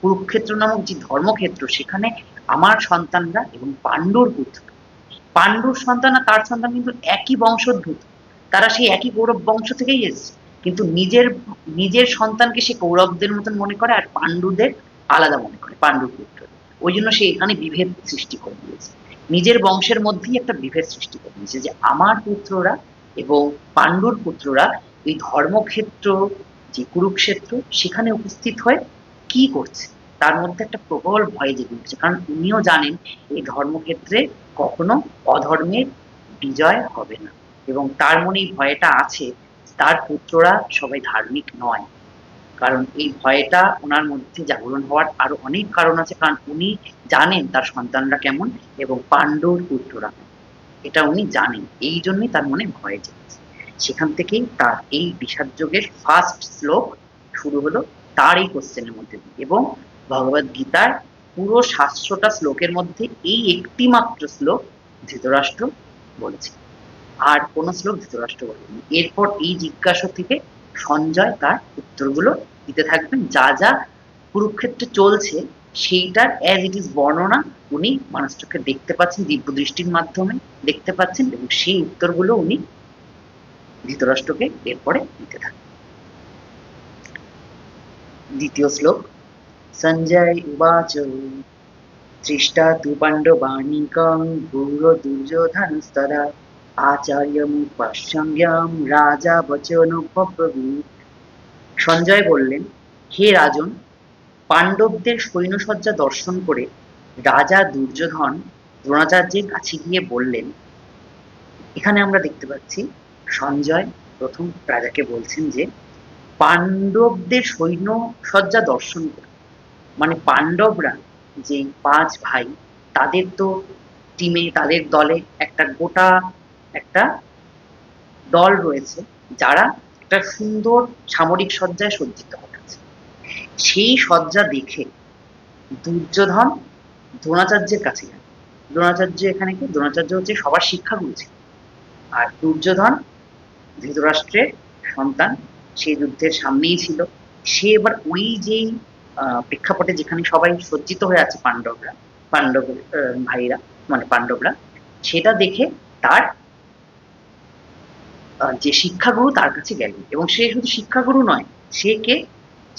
কুরুক্ষেত্র নামক যে ধর্মক্ষেত্র, সেখানে আমার সন্তানরা এবং পাণ্ডুর পুত্র, পাণ্ডুর সন্তান আর তার সন্তান কিন্তু একই বংশোদ্ভূত, তারা সেই একই কৌরব বংশ থেকেই এসেছে, কিন্তু নিজের নিজের সন্তানকে সে কৌরবদের মতন মনে করে আর পাণ্ডুদের আলাদা মনে করে, পাণ্ডুর পুত্র। ওই জন্য সে এখানে বিভেদ সৃষ্টি করে দিয়েছে, নিজের বংশের মধ্যেই একটা বিভেদ সৃষ্টি করে দিয়েছে, যে আমার পুত্ররা এবং পাণ্ডুর পুত্ররা এই ধর্মক্ষেত্র, যে কুরুক্ষেত্র, সেখানে উপস্থিত হয়ে কি করছে, তার মধ্যে একটা প্রবল ভয় জেগে উঠছে। কারণ উনিও জানেন এই ধর্মক্ষেত্রে কখনো অধর্মের বিজয় হবে না, এবং তার মনে এই ভয়টা আছে, তার পুত্ররা সবাই ধার্মিক নয়। কারণ এই ভয়টা ওনার মধ্যে জাগরণ হওয়ার আরো অনেক কারণ আছে, কারণ উনি জানেন তার সন্তানরা কেমন এবং পাণ্ডুর পুত্ররা কেমন। এটা উনি জানেন, এই জন্যই তার মনে ভয় জেগেছে। সেখান থেকেই তার এই বিষাদ যোগের ফার্স্ট শ্লোক শুরু হলো তার এই কোশ্চেনের মধ্যে দিয়ে। এবং ভগবত গীতার পুরো ৭০০টা শ্লোকের মধ্যে এই একটি মাত্র শ্লোক ধৃতরাষ্ট্র বলেছে, আর কোনো শ্লোক ধৃতরাষ্ট্র বলেনি। এরপর এই জিজ্ঞাসা থেকে সঞ্জয় তার উত্তরগুলো দিতে থাকবেন, যা যা কুরুক্ষেত্রে চলছে সেইটার অ্যাজ ইট ইজ বর্ণনা উনি মানুষটাকে দেখতে পাচ্ছেন, দিব্য দৃষ্টির মাধ্যমে দেখতে পাচ্ছেন, এবং সেই উত্তরগুলো উনি ধৃতরাষ্ট্রকে এরপরে দিতে থাকেন। দ্বিতীয় শ্লোক, সঞ্জয় উবাচ দৃষ্টা তু পাণ্ডবানীকং গুর দুর্যোধনস্তদা আচার্যমুপাসংজ্ঞাম রাজা বচনোপব্রবীৎ। সঞ্জয় বললেন, হে রাজন, পাণ্ডবদের সৈন্যসজ্জা দর্শন করে রাজা দুর্যোধন দ্রোণাচার্যের কাছে গিয়ে বললেন, এখানে আমরা দেখতে পাচ্ছি সঞ্জয় প্রথম রাজাকে বলছেন যে পাণ্ডবদের সৈন্য সজ্জা দর্শন করে, মানে পাণ্ডবরা যে ৫ ভাই, তাদের তো টিমে, তাদের দলে একটা গোটা একটা দল রয়েছে, যারা একটা সুন্দর সামরিক সজ্জায় সজ্জিত হয়ে আছে। সেই সজ্জা দেখে দুর্যোধন দ্রোণাচার্যের কাছে গেল। দ্রোণাচার্য এখানে কি, দ্রোণাচার্য হচ্ছে সবার শিক্ষাগুরু ছিল। আর দুর্যোধন ধৃতরাষ্ট্রের সন্তান, সে যুদ্ধের সামনেই ছিল। সে এবার ওই যেই প্রেক্ষাপটে যেখানে সবাই সজ্জিত হয়ে আছে, পাণ্ডব ভাইরা, মানে পাণ্ডবরা, সেটা দেখে তার যে শিক্ষাগুরু তার কাছে গেলেন। এবং সে শুধু শিক্ষাগুরু নয়, সে কে,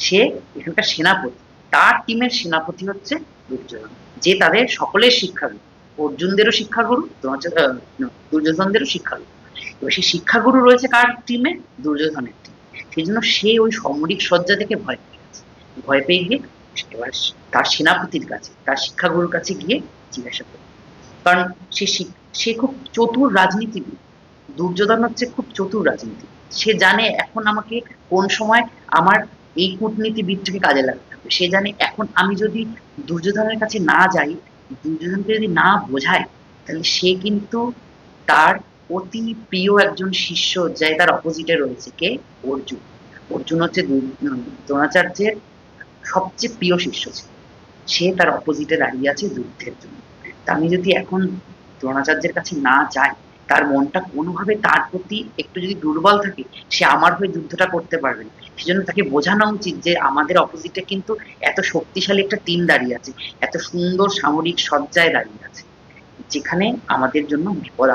সে এখানকার সেনাপতি। তার টিমের সেনাপতি হচ্ছে দুর্যোধন, যে তাদের সকলের শিক্ষাগুরু। অর্জুনদেরও শিক্ষাগুরু, দুর্যোধনদেরও শিক্ষাগুরু। এবার সেই শিক্ষাগুরু রয়েছে কার টিমে, দুর্যোধনের টিমে। সেই জন্য সে ওই সামরিক সজ্জা দেখে ভয় পেয়ে গেছে। ভয় পেয়ে গিয়ে এবার তার সেনাপতির কাছে, তার শিক্ষাগুরুর কাছে গিয়ে জিজ্ঞাসা করে। কারণ সে খুব চতুর রাজনীতিবিদ। দুর্যোধন হচ্ছে খুব চতুর রাজনীতি। সে জানে এখন আমাকে কোন সময় আমার এই কূটনীতিবিদটাকে কাজে লাগাতে হবে। সে জানে এখন আমি যদি দুর্যোধনের কাছে না যাই, দুর্যোধনকে যদি না বোঝাই, তাহলে সে কিন্তু তার অতি প্রিয় একজন শিষ্য, যে তার অপোজিটে রয়েছে কে, অর্জুন। অর্জুন হচ্ছে দ্রোণাচার্যের সবচেয়ে প্রিয় শিষ্য ছিল। সে তার অপোজিটে দাঁড়িয়ে আছে যুদ্ধের জন্য। তা আমি যদি এখন দ্রোণাচার্যের কাছে না যাই, তার মনটা কোনোভাবে তার প্রতি একটু যদি দুর্বল থাকে, সে আমার হয়ে যুদ্ধটা করতে পারবে না। সেজন্য তাকে বোঝানো উচিত যে আমাদের অপোজিটে কিন্তু এত শক্তিশালী একটা টিম দাঁড়িয়ে আছে, এত সুন্দর সামরিক সজ্জায় দাঁড়িয়ে আছে, যেখানে আমাদের জন্য বিপদ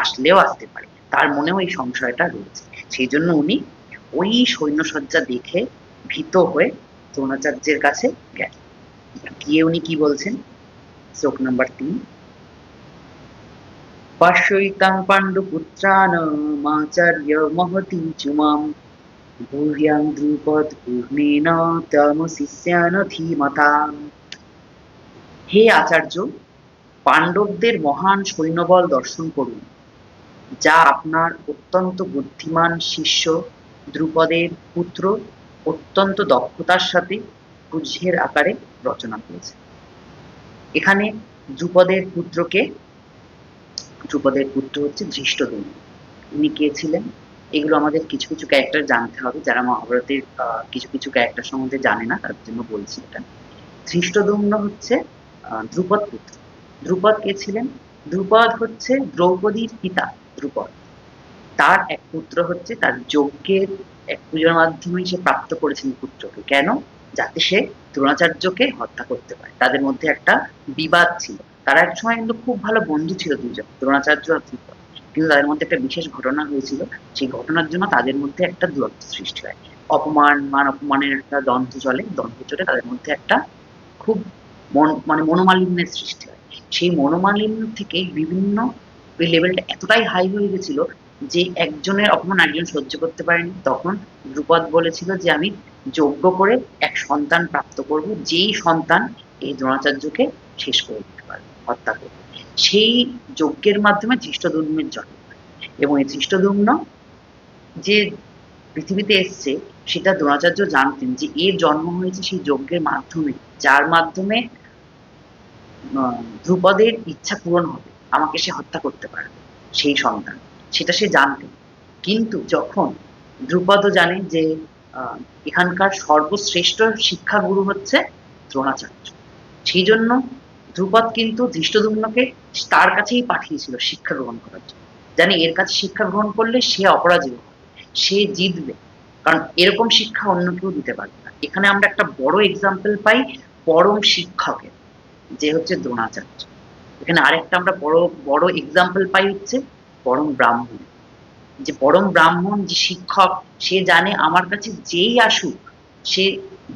আসলেও আসতে পারে। তার মনেও এই সংশয়টা রয়েছে। সেই জন্য উনি ওই সৈন্যসজ্জা দেখে ভীত হয়ে দ্রোণাচার্যের কাছে গেলেন। গিয়ে উনি কি বলছেন, শ্লোক নাম্বার 3, পার্শ্বৈতাং পাণ্ডুপুত্রানামাচার্য মহতি চুমাম ভূয়াং দ্রুপদ পূর্ণেন তমশিষ্যান ধীমতাম। হে আচার্য, পাণ্ডবদের মহান সৈন্যবল দর্শন করুন, যা আপনার অত্যন্ত বুদ্ধিমান শিষ্য দ্রুপদের পুত্র অত্যন্ত দক্ষতার সাথে পুজ্যের আকারে রচনা করেছে। এখানে দ্রুপদের পুত্রকে, দ্রুপদের পুত্র হচ্ছে ধৃষ্টদ্যুম্ন। উনি কে ছিলেন, এগুলো আমাদের কিছু কিছু ক্যারেক্টার জানতে হবে। যারা মহাভারতের কিছু কিছু ক্যারেক্টার সম্বন্ধে জানে না, তাদের জন্য বলছি এটা। ধৃষ্টদ্যুম্ন হচ্ছে ধ্রুপদ পুত্র। ধ্রুপদ কে ছিলেন, ধ্রুপদ হচ্ছে দ্রৌপদীর পিতা। ধ্রুপদ, তার এক পুত্র হচ্ছে, তার যজ্ঞের এক পূজার মাধ্যমে সে প্রাপ্ত করেছেন পুত্রকে। কেন, যাতে সে দ্রোণাচার্যকে হত্যা করতে পারে। তাদের মধ্যে একটা বিবাদ ছিল। তারা এক সময় কিন্তু খুব ভালো বন্ধু ছিল দুজন, দ্রোণাচার্য আর ধ্রুপদ। কিন্তু তাদের মধ্যে একটা বিশেষ ঘটনা হয়েছিল। সেই ঘটনার জন্য তাদের মধ্যে একটা দূরত্ব সৃষ্টি হয়। অপমান মান অপমানের একটা দ্বন্দ্ব চলে। দ্বন্দ্ব চলে তাদের মধ্যে একটা খুব মানে মনোমালিন্যের সৃষ্টি হয়। সেই মনোমালিন্য থেকে বিভিন্ন, ওই লেভেলটা এতটাই হাই হয়ে গেছিল যে একজনের অপমান একজন সহ্য করতে পারেনি। তখন ধ্রুপদ বলেছিল যে আমি যজ্ঞ করে এক সন্তান প্রাপ্ত করব, যেই সন্তান এই দ্রোণাচার্যকে শেষ করে দিতে পারবে, হত্যা করবে। সেই যজ্ঞের মাধ্যমে ধৃষ্টদ্যুম্নের জন্ম হয়। এবং এই ধৃষ্টদ্যুম্ন যে পৃথিবীতে এসছে, সেটা দ্রোণাচার্য জানতেন যে এর জন্ম হয়েছে সেই যজ্ঞের মাধ্যমে, যার মাধ্যমে ধ্রুপদের ইচ্ছা পূরণ হবে, আমাকে সে হত্যা করতে পারবে, সেই সন্তান। সেটা সে জানতেন। কিন্তু যখন ধ্রুপদও জানে যে এখানকার সর্বশ্রেষ্ঠ শিক্ষাগুরু হচ্ছে দ্রোণাচার্য, সেই জন্য ধ্রুপদ কিন্তু ধৃষ্টদ্যুম্নকে তার কাছেই পাঠিয়েছিল শিক্ষা গ্রহণ করার জন্য। জানে এর কাছে শিক্ষা গ্রহণ করলে সে অপরাজেয় হবে, সে জিতবে। কারণ এরকম শিক্ষা অন্য কেউ দিতে পারবে না। এখানে আমরা একটা বড় এক্সাম্পল পাই পরম শিক্ষকের, যে হচ্ছে দ্রোণাচার্য। এখানে আরেকটা আমরা বড় বড় এক্সাম্পল পাই হচ্ছে পরম ব্রাহ্মণ। যে পরম ব্রাহ্মণ, যে শিক্ষক, সে জানে আমার কাছে যেই আসুক, সে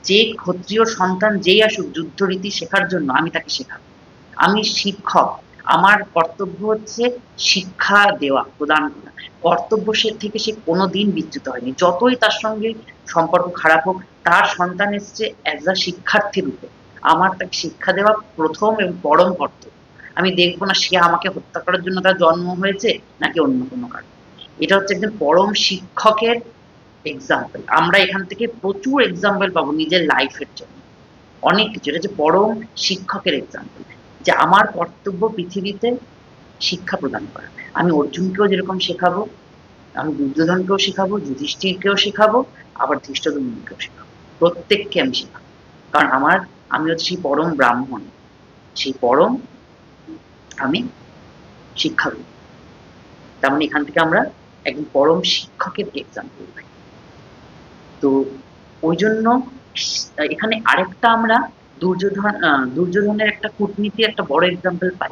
যে ক্ষত্রিয় সন্তান যেই আসুক যুদ্ধরীতি শেখার জন্য, আমি তাকে শেখাবো। আমি শিক্ষক, আমার কর্তব্য হচ্ছে শিক্ষা দেওয়া, প্রদান করা। কর্তব্য সে থেকে সে কোনোদিন বিচ্যুত হয়নি। যতই তার সঙ্গে সম্পর্ক খারাপ হোক, তার সন্তান এসছে অ্যাজ আ শিক্ষার্থী রূপে, আমার তাকে শিক্ষা দেওয়া প্রথম এবং পরম কর্তব্য। আমি দেখবো না সে আমাকে হত্যা করার জন্য তার জন্ম হয়েছে নাকি অন্য কোনো কারণ। এটা হচ্ছে একজন পরম শিক্ষকের এক্সাম্পল। আমরা এখান থেকে প্রচুর এক্সাম্পল পাবো নিজের লাইফের জন্য, অনেক কিছু। এটা হচ্ছে পরম শিক্ষকের এক্সাম্পল, যে আমার কর্তব্য পৃথিবীতে শিক্ষা প্রদান করা। আমি অর্জুনকেও যেরকম শেখাবো, আমি দুর্যোধনকেও শেখাবো, যুধিষ্ঠিরকেও শেখাবো, আবার ধৃষ্টদ্যুম্নকেও শেখাবো। প্রত্যেককে আমি শেখাবো। কারণ আমার আমি হচ্ছে সেই পরম ব্রাহ্মণ, সেই পরম আমি শিক্ষাগুরু। তার মানে এখান থেকে আমরা একজন পরম শিক্ষকের এক্সাম্পল পাই। তো ওই জন্য এখানে আরেকটা আমরা দুর্যোধনের একটা কূটনীতির একটা বড় এক্সাম্পল পাই,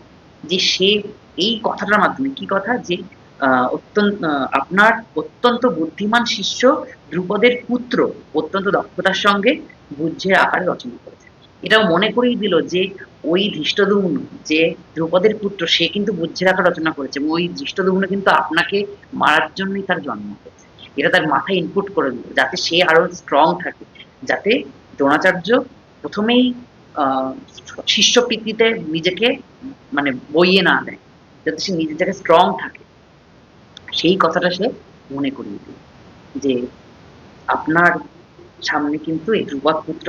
যে সে এই কথাটার মাধ্যমে, কি কথা, যে আপনার অত্যন্ত বুদ্ধিমান শিষ্য ধ্রুপদের পুত্র অত্যন্ত দক্ষতার সঙ্গে বুদ্ধের আকারে রচনা করেছে। এটাও মনে করিয়ে দিল যে ওই ধৃষ্টদ্যুম্ন, যে ধ্রুপদের পুত্র, সে কিন্তু বুদ্ধের আকার রচনা করেছে, এবং ওই ধৃষ্টদ্যুম্ন কিন্তু আপনাকে মারার জন্যই তার জন্ম হয়েছে। এটা তার মাথায় ইনপুট করে দিল, যাতে সে আরো স্ট্রং থাকে, যাতে দ্রোণাচার্য প্রথমেই শিষ্য প্রীতিতে নিজেকে মানে বইয়ে না দেয়, যাতে সে নিজের জায়গায় স্ট্রং থাকে। সেই কথাটা সে মনে করিয়ে দিল, যে আপনার সামনে কিন্তু এই ধ্রুপদ পুত্র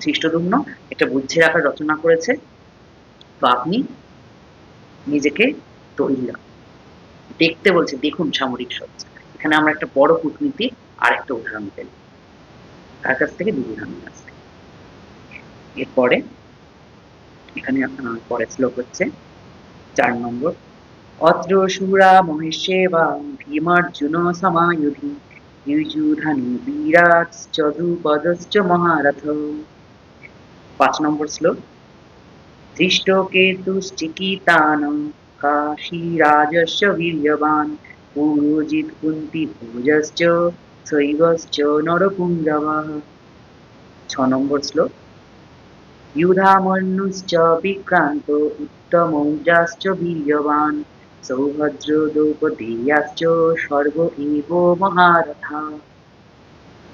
ধৃষ্টদ্যুম্ন একটা বুদ্ধের আকার রচনা করেছে, তো আপনি নিজেকে তৈরি রাখুন। দেখতে বলছে, দেখুন সামরিক সজ্জা। এখানে আমরা একটা বড় কূটনীতি আর একটা উদাহরণ পেলাম, তার কাছ থেকে দুর্যোধনের কাছ থেকে। এরপরে এখানে পরের শ্লোক হচ্ছে 4 নম্বর। অত্র শূরা মহেশেবা ভীমার্জুন সমায়ুধি যুযুধানি বিরাটশ্চ দ্রুপদশ্চ মহারথ। 5 নম্বর শ্লোক। ধৃষ্টকেতুশ্চিকিতানং কাশীরাজস্য বীর্যবান পুরোজিত কুন্তিভোজশ্চ শৈবশ্চ নরপুঙ্গবঃ। 6 নম্বর শ্লোক। युधामन्युश्च विक्रान्त उत्तमौजाश्च वीर्यवान् सौभद्र द्रौपदेयाश्च सर्व एव महारथा।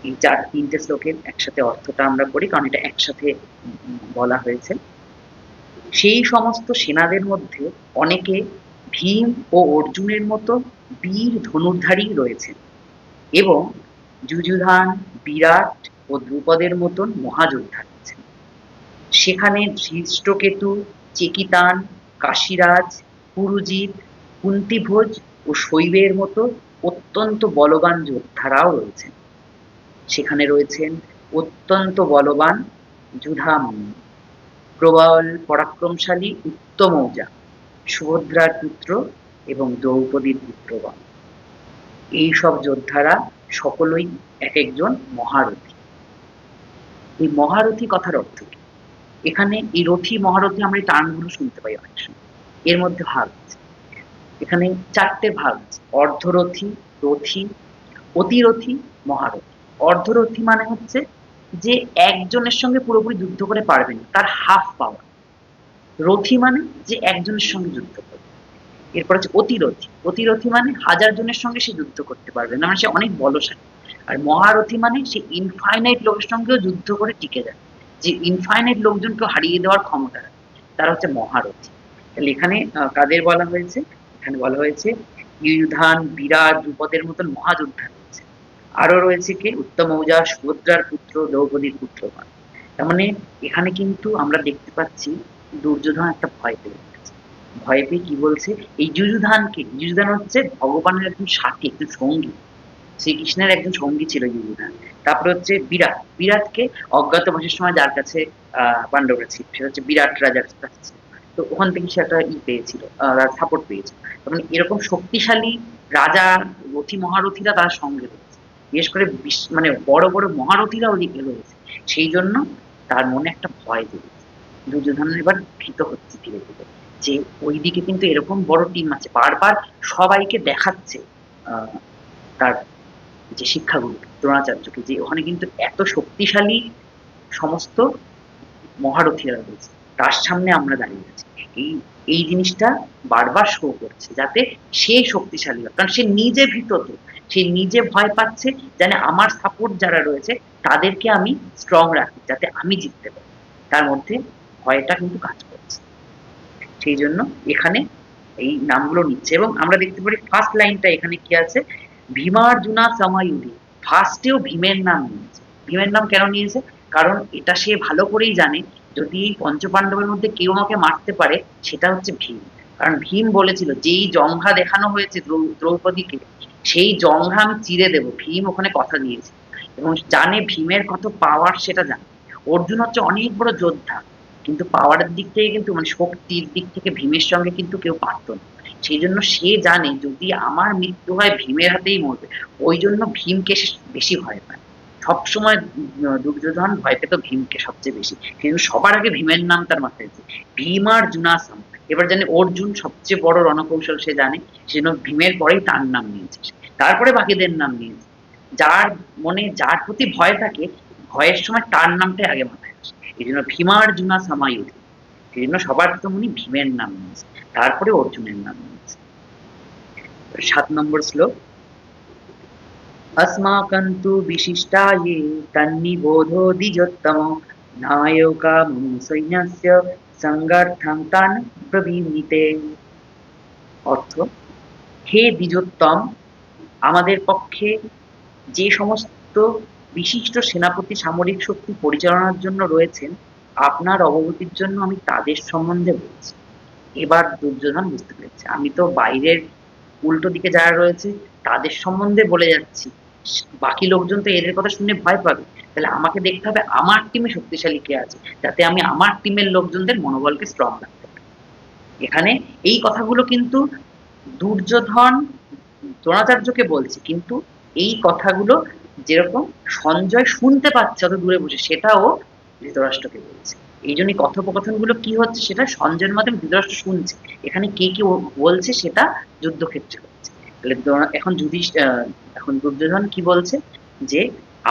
এই তিনটে শ্লোকের একসাথে অর্থটা আমরা করি, কারণ এটা একসাথে বলা হয়েছে। সেই সমস্ত সেনাদের মধ্যে অনেকে ভীম ও অর্জুনের মতো বীর ধনুর্ধারী রয়েছেন, এবং যুযুধান, বিরাট ও দ্রুপদের মতন মহাযোদ্ধা রয়েছেন। সেখানে ধৃষ্টকেতু, চেকিতান, কাশীরাজ, পুরুজিৎ, কুন্তিভোজ ও শৈবের মতো অত্যন্ত বলবান যোদ্ধারাও রয়েছেন। সেখানে রয়েছেন অত্যন্ত বলবান যুধামন্যু, প্রবল পরাক্রমশালী উত্তমৌজা, সুভদ্রার পুত্র এবং দ্রৌপদীর পুত্রগণ। এই সব যোদ্ধারা সকলেই এক একজন মহারথী। এই মহারথী কথার অর্থ কি? এখানে এই রথী মহারথী আমরা এই টার্মগুলো শুনতে পাই অনেক সময়। এর মধ্যে ভাগ আছে, এখানে 4টে ভাগ আছে: অর্ধরথী, রথী, অতিরথী, মহারথী। অর্ধরথী মানে হচ্ছে যে একজনের সঙ্গে পুরোপুরি যুদ্ধ করে পারবে না, তার হাফ পাওয়ার। রথী মানে যে একজনের সঙ্গে যুদ্ধ করবে। এরপর হচ্ছে অতিরথী। অতিরথী মানে 1000 জনের সঙ্গে সে যুদ্ধ করতে পারবে না, মানে সে অনেক বলশালী। আর মহারথী মানে সে ইনফাইনাইট লোকের সঙ্গেও যুদ্ধ করে টিকে যায়, যে ইনফাইনাইট লোকজনকে হারিয়ে দেওয়ার ক্ষমতা রাখে, তারা হচ্ছে মহারথী। তাহলে এখানে কাদের বলা হয়েছে? এখানে বলা হয়েছে যুধান, বিরাট, দ্রুপদের মতন মহাযোদ্ধা রয়েছে। আরো রয়েছে কে? উত্তমৌজা, সুভদ্রার পুত্র, দ্রৌপদীর পুত্রগণ। তার মানে এখানে কিন্তু আমরা দেখতে পাচ্ছি দুর্যোধন একটা ভয় পেয়ে গেছে। ভয় পেয়ে কি বলছে? এই যুযুধানকে, যুযুধান হচ্ছে ভগবানের একজন সাথী, একজন সঙ্গী, শ্রীকৃষ্ণের একজন সঙ্গী ছিল যুযুধান। তারপরে হচ্ছে বিরাট। বিরাটকে অজ্ঞাতবাসের সময় যার কাছে পাণ্ডবরা ছিল, সেটা হচ্ছে বিরাট রাজার কাছে ছিল। তো ওখান থেকে সে একটা পেয়েছিল, সাপোর্ট পেয়েছিল। মানে এরকম শক্তিশালী রাজা, রথী মহারথীরা তার সঙ্গে রয়েছে। বিশেষ করে মানে বড় বড় মহারথীরা ওদিকে রয়েছে। সেই জন্য তার মনে একটা ভয় জেগেছে। দুর্যোধন এবার ভীত হচ্ছে ধীরে ধীরে, যে ওইদিকে কিন্তু এরকম বড় টিম আছে, বারবার সবাইকে দেখাচ্ছে তার যে শিক্ষাগুরু দ্রোণাচার্যকে, যে ওখানে কিন্তু এত শক্তিশালী সমস্ত মহারথীরা রয়েছে, তার সামনে আমরা দাঁড়িয়ে আছি। এই এই জিনিসটা বারবার শো করছে, যাতে সে শক্তিশালী হয়, কারণ সে নিজে ভীত, তো সে নিজে ভয় পাচ্ছে, জানে আমার সাপোর্ট যারা রয়েছে তাদেরকে আমি স্ট্রং রাখি, যাতে আমি জিততে পারি। তার মধ্যে ভয়টা কিন্তু কাজ করছে। সেই জন্য এখানে এই নামগুলো নিচ্ছে। এবং আমরা দেখতে পারি ফার্স্ট লাইনটা এখানে কি আছে? ভীমার্জুনা সমায়ুধি। ফার্স্টেও ভীমের নাম নিয়েছে। ভীমের নাম কেন নিয়েছে? কারণ এটা সে ভালো করেই জানে, যদি এই পঞ্চপাণ্ডবের মধ্যে কেউ আমাকে মারতে পারে সেটা হচ্ছে ভীম। কারণ ভীম বলেছিল, যেই জঙ্ঘা দেখানো হয়েছে দ্রৌপদীকে, সেই জঙ্ঘা আমি চিরে দেবো। ভীম ওখানে কথা দিয়েছে, এবং জানে ভীমের কত পাওয়ার সেটা জানে। অর্জুন হচ্ছে অনেক বড় যোদ্ধা, কিন্তু পাওয়ারের দিক থেকে কিন্তু মানে শক্তির দিক থেকে ভীমের সঙ্গে কিন্তু কেউ পারত না। সেই জন্য সে জানে যদি আমার মৃত্যু হয় ভীমের হাতেই মরবে। ওই জন্য ভীমকে সে বেশি ভয় পায়। সবসময় দুর্যোধন ভয় পেত ভীমকে সবচেয়ে বেশি। কিন্তু সবার আগে ভীমের নাম তার মাথায় আছে। ভীম আর জুনাসম। এবার জানে অর্জুন সবচেয়ে বড় রণকৌশল সে জানে, সেজন্য ভীমের পরেই তার নাম নিয়েছে সে। তারপরে বাকিদের নাম নিয়েছে। যার মনে যার প্রতি ভয় থাকে, ভয়ের সময় তার নামটাই আগে মাথায় আসে। এই জন্য ভীমার্জুনা সামায়ুধি। সেই জন্য সবার প্রথম উনি ভীমের নাম নিয়েছে, তারপরে অর্জুনের নাম নিয়েছে। 7 নম্বর শ্লোক। अस्माकं तु विशिष्टाये तन्निबोधो द्विजोत्तम नायका मम सैन्यस्य संगार्थं तान् ब्रवीमिते। অর্থ, হে দ্বিজোত্তম, আমাদের পক্ষে যে সমস্ত বিশিষ্ট সেনাপতি সামরিক শক্তি পরিচালনার জন্য রয়েছেন, আপনার অবগতির জন্য আমি তাদের সম্বন্ধে বলছি। এবার দুর্যোধন বুঝতে পেরেছে আমি তো বাইরের উল্টো দিকে যারা রয়েছে তাদের সম্বন্ধে বলে যাচ্ছি, বাকি লোকজন তো এদের কথা শুনে ভয় পাবে। তাহলে আমাকে দেখতে হবে আমার টিমে শক্তিশালী কে আছে, যাতে আমি আমার টিমের লোকজনদের মনোবলকে স্ট্রং রাখতে পারি। এখানে এই কথাগুলো কিন্তু দুর্যোধন দ্রোণাচার্যকে বলছে, কিন্তু এই কথাগুলো যেরকম সঞ্জয় শুনতে পাচ্ছে অত দূরে বসে, সেটাও ধৃতরাষ্ট্রকে বলছে। এই জন্য কথোপকথনগুলো কি হচ্ছে সেটা সঞ্জয়ের মাধ্যমে ধৃতরাষ্ট্র শুনছে। এখানে কে কি বলছে সেটা যুদ্ধক্ষেত্রে হচ্ছে। তাহলে এখন এখন দুর্যোধন কি বলছে, যে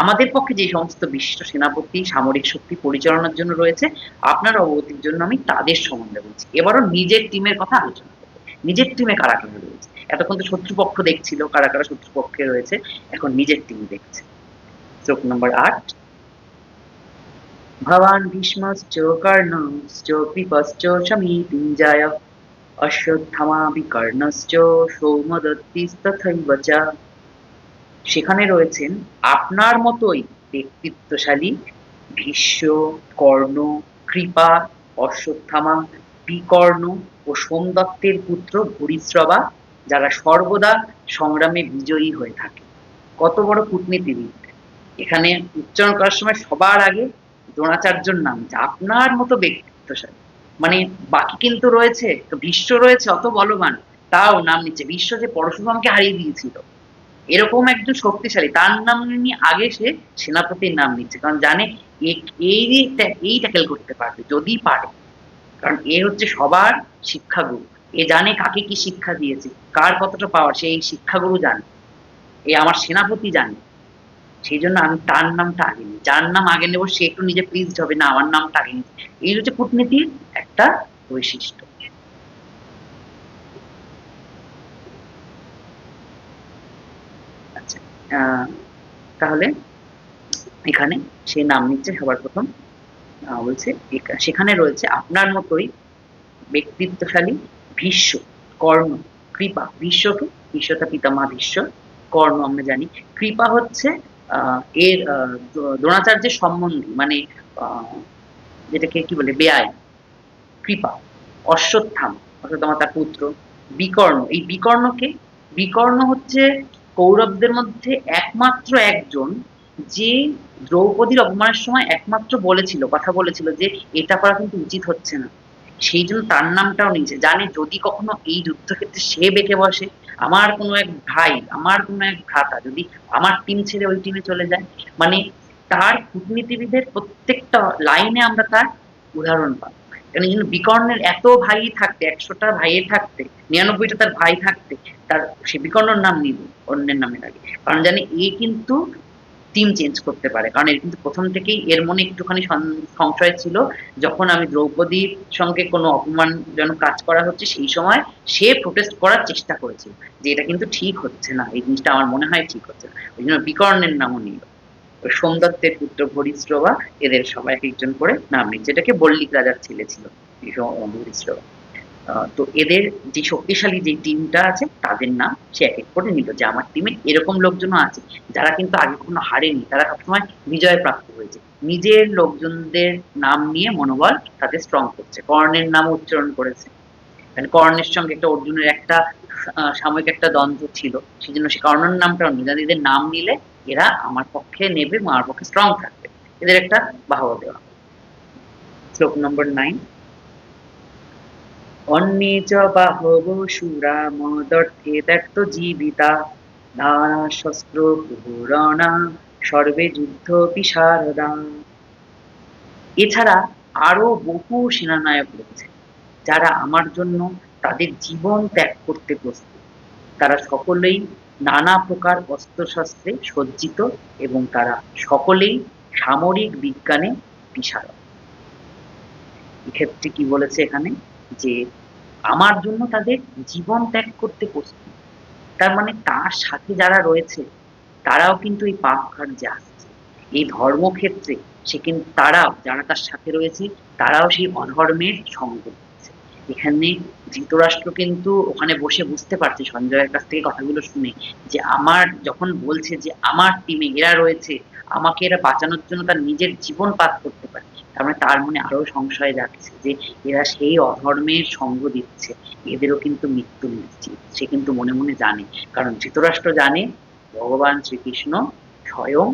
আমাদের পক্ষে যে সমস্ত বিশিষ্ট সেনাপতি সামরিক শক্তি পরিচালনার জন্য রয়েছে, আপনার অবগতির জন্য আমি তাদের সম্বন্ধে বলছি। এবারও নিজের টিমের কথা আলোচনা করবো। নিজের টিমে কারা কারা রয়েছে। এতক্ষণ তো শত্রুপক্ষ দেখছিল কারা কারা শত্রুপক্ষে রয়েছে, এখন নিজের টিম দেখছে। শ্লোক নম্বর 8। भवान् भीष्मश्च कर्णश्च कृपश्च शमीतिञ्जय অশ্বত্থামাবিকর্ণশ্চ সৌমদত্তিস্তথৈব চ। সেখানে রয়েছেন আপনার মতোই ব্যক্তিত্বশালী ভীষ্ম, কর্ণ, কৃপা, অশ্বত্থামা, বিকর্ণ ও সোমদত্তের পুত্র ভূরিশ্রবা, যারা সর্বদা সংগ্রামে বিজয়ী হয়ে থাকে। কত বড় কূটনীতিবিদ! এখানে উচ্চারণ করার সময় সবার আগে দ্রোণাচার্যর নাম, যে আপনার মতো ব্যক্তিত্বশালী। মানে বাকি কিন্তু রয়েছে, তো ভীষ্ম রয়েছে অত বলবান, তাও নাম নিচ্ছে। ভীষ্ম যে পরশুরামকে হারিয়ে দিয়েছিল, এরকম একজন শক্তিশালী, তার নাম নিয়ে আগে সে সেনাপতির নাম নিচ্ছে, কারণ জানে এই এই ট্যাকেল করতে পারবে যদি পারে। কারণ এ হচ্ছে সবার শিক্ষাগুরু। এ জানে কাকে কি শিক্ষা দিয়েছে, কার কতটা পাওয়ার, সে এই শিক্ষাগুরু জানে। এ আমার সেনাপতি জানে। সেই জন্য আমি তার নামটা আগে নিই। যার নাম আগে নেবো সে একটু নিজে প্লিজড হবে, না আমার নামটা আগে নিচ্ছি। এই হচ্ছে কূটনীতির একটা বৈশিষ্ট্য। আচ্ছা, তাহলে এখানে সে নাম নিচ্ছে সবার প্রথম। বলছে সেখানে রয়েছে আপনার মতোই ব্যক্তিত্বশালী ভীষ্ম, কর্ণ, কৃপা। ভীষ্মকে, ভীষ্মতা পিতামহ ভীষ্ম, কর্ণ আমরা জানি, কৃপা হচ্ছে এর দ্রোণাচার্যের সম্বন্ধী, মানে যেটাকে কি বলে বেআই, কৃপা। অশ্বত্থামা তার পুত্র। বিকর্ণ, এই বিকর্ণকে, বিকর্ণ হচ্ছে কৌরবদের মধ্যে একমাত্র একজন যে দ্রৌপদীর অপমানের সময় একমাত্র বলেছিল, কথা বলেছিল যে এটা করা কিন্তু উচিত হচ্ছে না। সেই জন্য তার নামটাও নিয়েছে। জানে যদি কখনো এই যুদ্ধক্ষেত্রে সে বেঁকে বসে, আমার কোনো এক ভাই, আমার কোনো এক ভ্রাতা যদি আমার টিম ছেড়ে ওই টিমে চলে যায়, মানে তার কূটনীতিবিদের প্রত্যেকটা লাইনে আমরা তার উদাহরণ পাবো। কারণ এই জন্য বিকর্ণের এত ভাই থাকতে, 100টা ভাইয়ের থাকতে, 99টা তার ভাই থাকতে, তার সে বিকর্ণর নাম নিব অন্যের নামের আগে। কারণ জানে এ কিন্তু টিম চেঞ্জ করতে পারে। কারণ এর কিন্তু প্রথম থেকেই এর মনে একটুখানি সংশয় ছিল, যখন আমি দ্রৌপদীর সঙ্গে কোনো অপমানজনক কাজ করা হচ্ছে সেই সময় সে প্রোটেস্ট করার চেষ্টা করেছিল যে এটা কিন্তু ঠিক হচ্ছে না, এই জিনিসটা আমার মনে হয় ঠিক হচ্ছে না। ওই জন্য বিকর্ণের নামও নিল। সোমদত্তের পুত্র ভূরিশ্রবা, এদের সবাই এক একজন করে নাম নিচ্ছে। এটাকে বল্লিক রাজার ছেলে ছিল ভূরিশ্রবা। তো এদের যে শক্তিশালী যে টিমটা আছে তাদের নাম সে এক এক করে নিল, যে আমার টিমে এরকম লোকজনও আছে যারা কিন্তু আগে কখনো হারেনি, তারা সবসময় বিজয় প্রাপ্ত হয়েছে। নিজের লোকজনদের নাম নিয়ে মনোবল তাদের স্ট্রং করছে। কর্ণের নাম উচ্চারণ করেছে, মানে কর্ণের সঙ্গে একটা অর্জুনের একটা সাময়িক একটা দ্বন্দ্ব ছিল, সেই জন্য সে কর্ণের নামটাও নিল। এদের নাম নিলে এরা আমার পক্ষে নেবে, আমার পক্ষে স্ট্রং থাকবে। এদের একটা বাহবা দেওয়া। শ্লোক নম্বর 9। অন্যে চ বাহব শূরা মদর্থে ত্যক্ত জীবিতা নানা শস্ত্র প্রহরণা সর্বে যুদ্ধ বিশারদা। এছাড়া আরো বহু সেনানায়ক রয়েছে যারা আমার জন্য তাদের জীবন ত্যাগ করতে প্রস্তুত। তারা সকলেই নানা প্রকার অস্ত্রশস্ত্রে সজ্জিত এবং তারা সকলেই সামরিক বিজ্ঞানে বিশারদ। এক্ষেত্রে কি বলেছে এখানে, যে আমার জন্য তাদের জীবন ত্যাগ করতে প্রস্তুত। তার মানে তার সাথে যারা রয়েছে তারাও কিন্তু এই পাপ কার্যে আসছে, এই ধর্মক্ষেত্রে সে কিন্তু তারাও যারা তার সাথে রয়েছে তারাও সেই অধর্মের সঙ্গ দিচ্ছে। এখানে ধৃতরাষ্ট্র কিন্তু ওখানে বসে বুঝতে পারছে সঞ্জয়ের কাছ থেকে কথাগুলো শুনে, যে আমার যখন বলছে যে আমার টিমে এরা রয়েছে, আমাকে এরা বাঁচানোর জন্য তার নিজের জীবন পাত করতে পারে, তার মানে তার মনে আরো সংশয় যাচ্ছে যে এরা সেই অধর্মের সঙ্গ দিচ্ছে, এদেরও কিন্তু মৃত্যু নিশ্চিত। সে কিন্তু মনে মনে জানে, কারণ ধৃতরাষ্ট্র জানে ভগবান শ্রীকৃষ্ণ স্বয়ং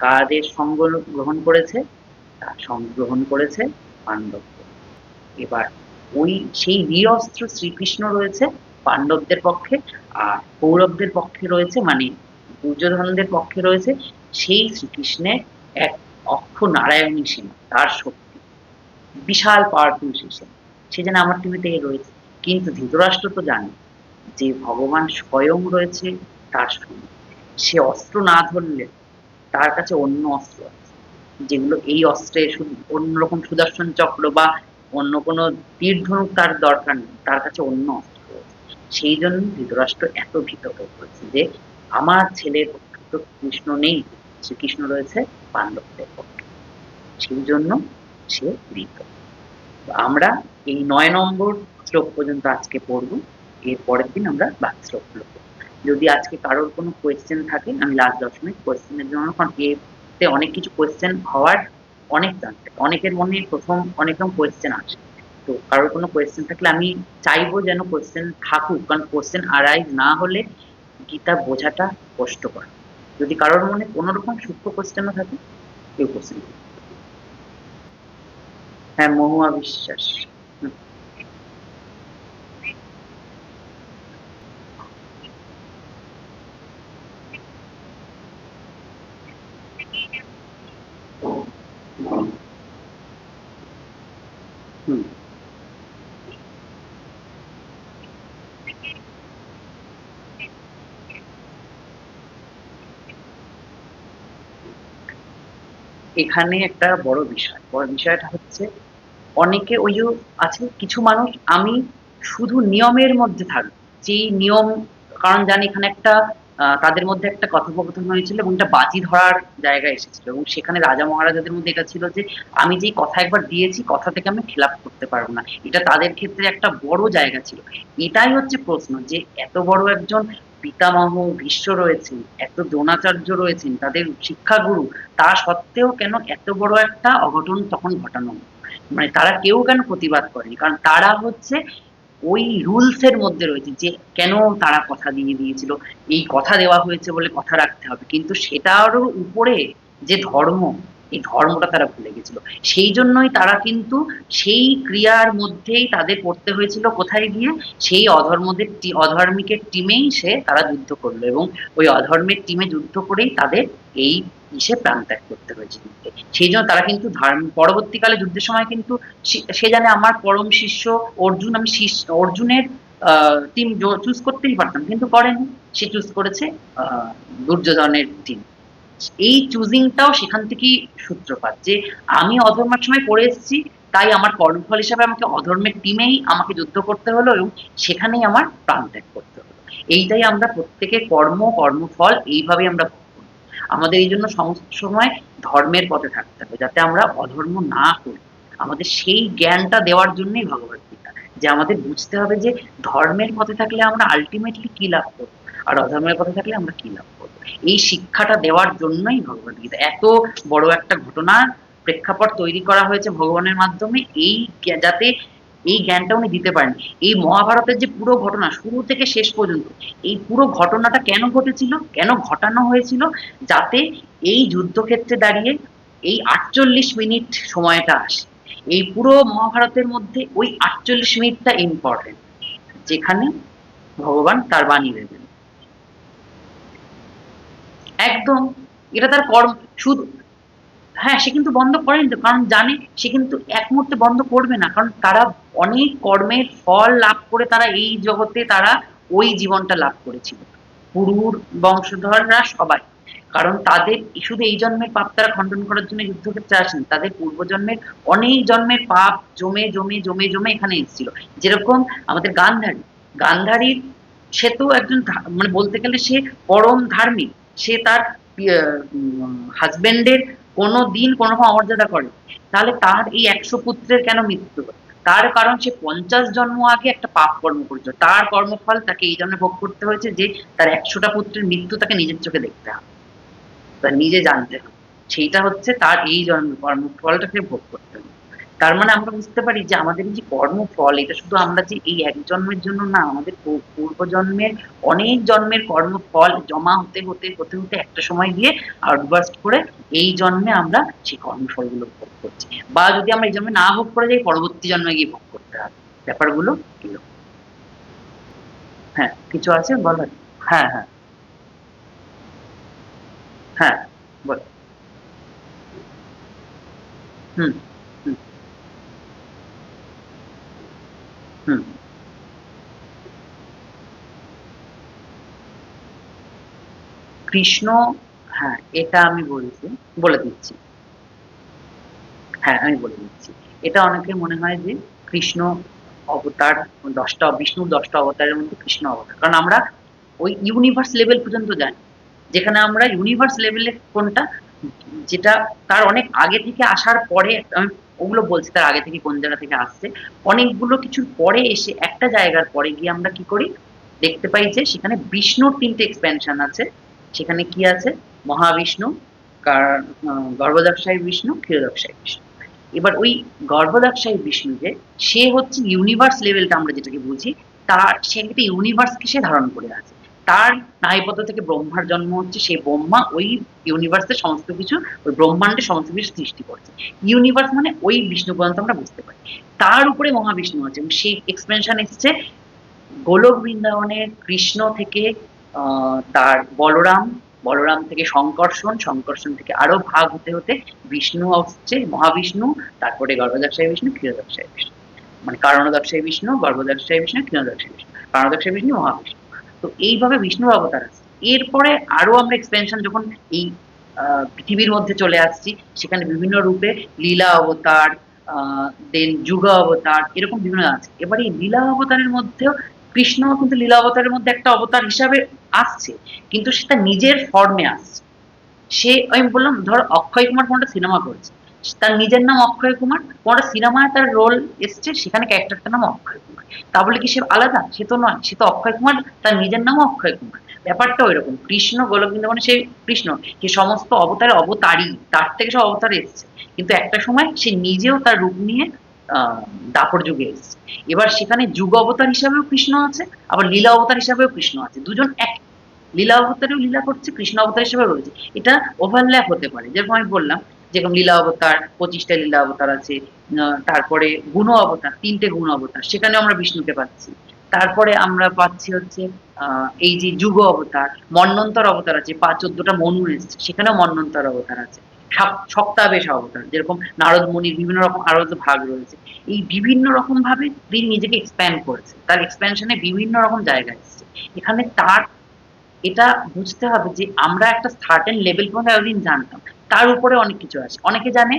কাদের সঙ্গ গ্রহণ করেছে, তার সঙ্গ গ্রহণ করেছে পাণ্ডবদের। এবার ওই সেই বীরঅস্ত্র শ্রীকৃষ্ণ রয়েছে পাণ্ডবদের পক্ষে, আর কৌরবদের পক্ষে রয়েছে মানে দুর্যোধনদের পক্ষে রয়েছে সেই শ্রীকৃষ্ণের এক অক্ষ নারায়ণী সেনা, তার শক্তি বিশাল পাওয়ারফুল সেই সেনা, সে যেন আমার টিমেতে রয়েছে। কিন্তু ধৃতরাষ্ট্র তো জানে যে ভগবান স্বয়ং রয়েছে তার সঙ্গে, সে অস্ত্র না ধরলে তার কাছে অন্য অস্ত্র আছে, যেগুলো এই অস্ত্রে অন্যরকম সুদর্শন চক্র বা অন্য কোনো তীর ধনুক তার দরকার নেই, তার কাছে অন্য অস্ত্র রয়েছে। সেই জন্য ধৃতরাষ্ট্র এত ভীত হয়ে পড়েছে যে আমার ছেলের পক্ষে তো কৃষ্ণ নেই, শ্রীকৃষ্ণ রয়েছে পাণ্ডবদের পক্ষে, সেই জন্য সে ভীত। আমরা এই ৯ নম্বর শ্লোক পর্যন্ত আজকে পড়বো, এর পরের দিন আমরা বাকি শ্লোকগুলো পড়বো। যদি আজকে কারোর কোনো কোয়েশ্চেন থাকে আমি লাস্ট 10 মিনিট কোয়েশ্চেনের জন্য, কারণ এতে অনেক কিছু কোয়েশ্চেন হওয়ার অনেক চান্স থাকে, অনেকের মনে প্রথম অনেক রকম কোয়েশ্চেন আসে। তো কারোর কোনো কোয়েশ্চেন থাকলে আমি চাইবো যেন কোয়েশ্চেন থাকুক, কারণ কোয়েশ্চেন আরাইজ না হলে গীতা বোঝাটা কষ্টকর। যদি কারোর মনে কোনো রকম সূক্ষ্ম কোয়েশ্চেনও থাকে কেউ কোয়েশ্চেন। হ্যাঁ, মহুয়া বিশ্বাস। হুম, হুম। এখানে একটা বড় বিষয়, বড় বিষয়টা হচ্ছে অনেকে ওই যে আছে কিছু মানুষ, আমি শুধু নিয়মের মধ্যে থাকবো, যেই নিয়ম, কারণ জানি এখানে একটা তাদের মধ্যে একটা কথোপকথন হয়েছিল এবং একটা বাজি ধরার জায়গায় এসেছিল এবং সেখানে রাজা মহারাজাদের মধ্যে এটা ছিল যে আমি যেই কথা একবার দিয়েছি কথা থেকে আমি খেলাপ করতে পারবো না, এটা তাদের ক্ষেত্রে একটা বড় জায়গা ছিল। এটাই হচ্ছে প্রশ্ন, যে এত বড় একজন পিতামহ ভীষ্ম রয়েছেন, এত দ্রোণাচার্য রয়েছেন তাদের শিক্ষাগুরু, তা সত্ত্বেও কেন এত বড় একটা অঘটন তখন ঘটানো হলো? মানে তারা কেউ কেন প্রতিবাদ করেনি, কারণ তারা হচ্ছে ওই রুলস এর মধ্যে রয়েছে যে কেন তারা কথা দিয়ে দিয়েছিল, এই কথা দেওয়া হয়েছে বলে কথা রাখতে হবে, কিন্তু সেটারও উপরে যে ধর্ম, এই ধর্মটা তারা ভুলে গেছিল। সেই জন্যই তারা কিন্তু সেই ক্রিয়ার মধ্যেই তাদের পড়তে হয়েছিল কোথায় গিয়ে, সেই অধর্মদের অধর্মিকের টিমেই তারা যুদ্ধ করলো এবং ওই অধর্মের টিমে যুদ্ধ করেই তাদের এই প্রাণ ত্যাগ করতে হয়েছে যুদ্ধে। সেই জন্য তারা কিন্তু পরবর্তীকালে যুদ্ধের সময় কিন্তু সে জানে আমার পরম শিষ্য অর্জুন, আমি অর্জুনের টিম চুজ করতেই পারতাম কিন্তু করেনি, সে চুজ করেছে দুর্যোধনের টিম। এই চুজিংটাও সেখান থেকেই সূত্রপাত, যে আমি অধর্মের সময় পড়ে এসেছি, তাই আমার কর্মফল হিসাবে আমাকে অধর্মের টিমেই আমাকে যুদ্ধ করতে হলো এবং সেখানেই আমার প্রাণ ত্যাগ করতে হলো। এইটাই আমরা প্রত্যেকে কর্মফল এইভাবেই আমরা ভোগ করি। আমাদের এই জন্য সমস্ত সময় ধর্মের পথে থাকতে হবে যাতে আমরা অধর্ম না করি। আমাদের সেই জ্ঞানটা দেওয়ার জন্যই ভগবত গীতা, যে আমাদের বুঝতে হবে যে ধর্মের পথে থাকলে আমরা আলটিমেটলি কি লাভ করবো, আর অধর্মের পথে থাকলে আমরা কি লাভ করবো। এই শিক্ষাটা দেওয়ার জন্যই ভগবদ্গীতা, এত বড় একটা ঘটনার প্রেক্ষাপট তৈরি করা হয়েছে ভগবানের মাধ্যমে, এই যাতে এই জ্ঞানটা উনি দিতে পারেন। এই মহাভারতের যে পুরো ঘটনা শুরু থেকে শেষ পর্যন্ত, এই পুরো ঘটনাটা কেন ঘটেছিল, কেন ঘটানো হয়েছিল, যাতে এই যুদ্ধক্ষেত্রে দাঁড়িয়ে এই 48 মিনিট সময়টা আসে। এই পুরো মহাভারতের মধ্যে ওই 48 মিনিটটা ইম্পর্টেন্ট, যেখানে ভগবান তার বাণী দেবেন। একদম, এটা তার কর্ম। শুধু, হ্যাঁ, সে কিন্তু বন্ধ করেনি তো, কারণ জানে সে কিন্তু এক মুহূর্তে বন্ধ করবে না, কারণ তারা অনেক কর্মের ফল লাভ করে তারা এই জগতে তারা ওই জীবনটা লাভ করেছিল, পুরুর বংশধররা সবাই। কারণ তাদের শুধু এই জন্মের পাপ তারা খণ্ডন করার জন্য যুদ্ধক্ষেত্রে আসেন, তাদের পূর্বজন্মের অনেক জন্মের পাপ জমে জমে জমে জমে এখানে এসেছিল। যেরকম আমাদের গান্ধারী, গান্ধারীর, সে তো একজন মানে বলতে গেলে সে পরম ধার্মিক। সে তার হাজবেন্ডের কোনো দিন কোনো রকম অমর্যাদা করে, তাহলে তার এই 100 পুত্রের কেন মৃত্যু হয়? তার কারণ সে 50 জন্ম আগে একটা পাপ কর্ম করেছিল, তার কর্মফল তাকে এই জন্মে ভোগ করতে হয়েছে, যে তার 100টা পুত্রের মৃত্যু তাকে নিজের চোখে দেখতে হবে, তার নিজে জানতে হবে। সেইটা হচ্ছে তার এই জন্মের কর্মফলটাকে ভোগ করতে হবে। তার মানে আমরা বুঝতে পারি যে আমাদের এই যে কর্মফল, এটা শুধু আমরা যে এই এক জন্মের জন্য না, আমাদের পূর্বজন্মের অনেক জন্মের কর্মফল জমা হতে হতে হতে হতে একটা সময় গিয়ে আউটবার্স্ট করে এই জন্মে আমরা সেই কর্মফলগুলো ভোগ করছি। বা যদি আমরা এই জন্মে না ভোগ করে যাই, পরবর্তী জন্মে গিয়ে ভোগ করতে হবে। ব্যাপারগুলো এরকম। হ্যাঁ, কিছু আছে বলার? হ্যাঁ, হ্যাঁ, হ্যাঁ, বল। হুম, হুম, হুম। কৃষ্ণ, হ্যাঁ, এটা আমি বলছি, বলে দিচ্ছি। হ্যাঁ, আমি বলে দিচ্ছি। এটা অনেকের মনে হয় যে কৃষ্ণ অবতার, ১০টা বিষ্ণুর ১০টা অবতারের মধ্যে কৃষ্ণ অবতার। কারণ আমরা ওই ইউনিভার্স লেভেল পর্যন্ত জানি। যেখানে আমরা ইউনিভার্স লেভেলে কোনটা, যেটা তার অনেক আগে থেকে আসার পরে, আমি ওগুলো বলছি তার আগে থেকে কোন জায়গা থেকে আসছে। অনেকগুলো কিছুর পরে এসে একটা জায়গার পরে গিয়ে আমরা কি করি? দেখতে পাই যে সেখানে বিষ্ণুর ৩ টে এক্সপ্যানশন আছে। সেখানে কি আছে? মহাবিষ্ণু, কার গর্ভদাক্ষায়ী বিষ্ণু, ক্ষীরোদাক্ষায়ী বিষ্ণু। এবার ওই গর্ভদাক্ষায়ী বিষ্ণু যে, সে হচ্ছে ইউনিভার্স লেভেলটা আমরা যেটাকে বুঝি, তার সে একটা ইউনিভার্সকে সে ধারণ করে আছে। তার নাভিপত্র থেকে ব্রহ্মার জন্ম হচ্ছে, সেই ব্রহ্মা ওই ইউনিভার্সের সমস্ত কিছু, ওই ব্রহ্মাণ্ডের সমস্ত কিছু সৃষ্টি করছে। ইউনিভার্স মানে ওই বিষ্ণু পর্যন্ত আমরা বুঝতে পারি। তার উপরে মহাবিষ্ণু আছে, এবং সেই এক্সপেনশন এসছে গোলক বৃন্দাবনের কৃষ্ণ থেকে, তার বলরাম, বলরাম থেকে সংকর্ষণ, সংকর্ষণ থেকে আরো ভাগ হতে হতে বিষ্ণু হচ্ছে মহাবিষ্ণু, তারপরে গর্ভদাক্ষায়ী বিষ্ণু, ক্ষীরোদাক্ষায়ী বিষ্ণু। মানে কারণদাক্ষায়ী বিষ্ণু, গর্ভদাক্ষায়ী বিষ্ণু, ক্ষীরোদাক্ষায়ী বিষ্ণু, কারণদাক্ষায়ী বিষ্ণু, মহাবিষ্ণু। তো এইভাবে বিষ্ণুর অবতার আছে। এরপরে আরো আমরা এক্সপেনশন যখন এই পৃথিবীর মধ্যে চলে আসছি, সেখানে বিভিন্ন রূপে লীলা অবতার, দেন যুগ অবতার, এরকম বিভিন্ন আছে। এবারে এই লীলা অবতারের মধ্যেও কৃষ্ণ কিন্তু লীলা অবতারের মধ্যে একটা অবতার হিসাবে আসছে, কিন্তু সে তার নিজের ফর্মে আসছে। সে, আমি বললাম ধর অক্ষয় কুমার কোনটা সিনেমা করছে, তার নিজের নাম অক্ষয় কুমার, কোনটা সিনেমায় তার রোল এসছে, সেখানে ক্যারেক্টারটার নাম অক্ষয় কুমার। তা বলে কি সে আলাদা? সে তো নয়, সে তো অক্ষয় কুমার, তার নিজের নামও অক্ষয় কুমার। ব্যাপারটা ওইরকম। কৃষ্ণ গোলক বৃন্দাবনে সে কৃষ্ণ, যে সমস্ত অবতারের অবতারই, তার থেকে সব অবতার এসছে। কিন্তু একটা সময় সে নিজেও তার রূপ নিয়ে আহ দাপর যুগে এসছে। এবার সেখানে যুগ অবতার হিসাবেও কৃষ্ণ আছে, আবার লীলা অবতার হিসাবেও কৃষ্ণ আছে, দুজন এক। লীলা অবতারেও লীলা করছে, কৃষ্ণ অবতার হিসেবে রয়েছে। এটা ওভারল্যাপ হতে পারে, যেরকম আমি বললাম, যেরকম লীলা অবতার 25টা লীলা অবতার আছে। তারপরে গুণ অবতার, 3টে গুণ অবতার, সেখানেও আমরা বিষ্ণুকে পাচ্ছি। তারপরে আমরা পাচ্ছি হচ্ছে এই যে যুগ অবতার, মন্বন্তর অবতার আছে, 14টা মনু এসছে, সেখানেও মন্বন্তর অবতার আছে। সপ্তাবেশ অবতার, যেরকম নারদ মুনির বিভিন্ন রকম আরো তো ভাগ রয়েছে। এই বিভিন্ন রকম ভাবে তিনি নিজেকে এক্সপ্যান্ড করেছে, তার এক্সপ্যানশনে বিভিন্ন রকম জায়গা এসছে। এখানে তার, এটা বুঝতে হবে যে আমরা একটা সার্টেন লেভেল পর্যন্ত এতদিন জানতাম, তার উপরে অনেক কিছু আছে। অনেকে জানে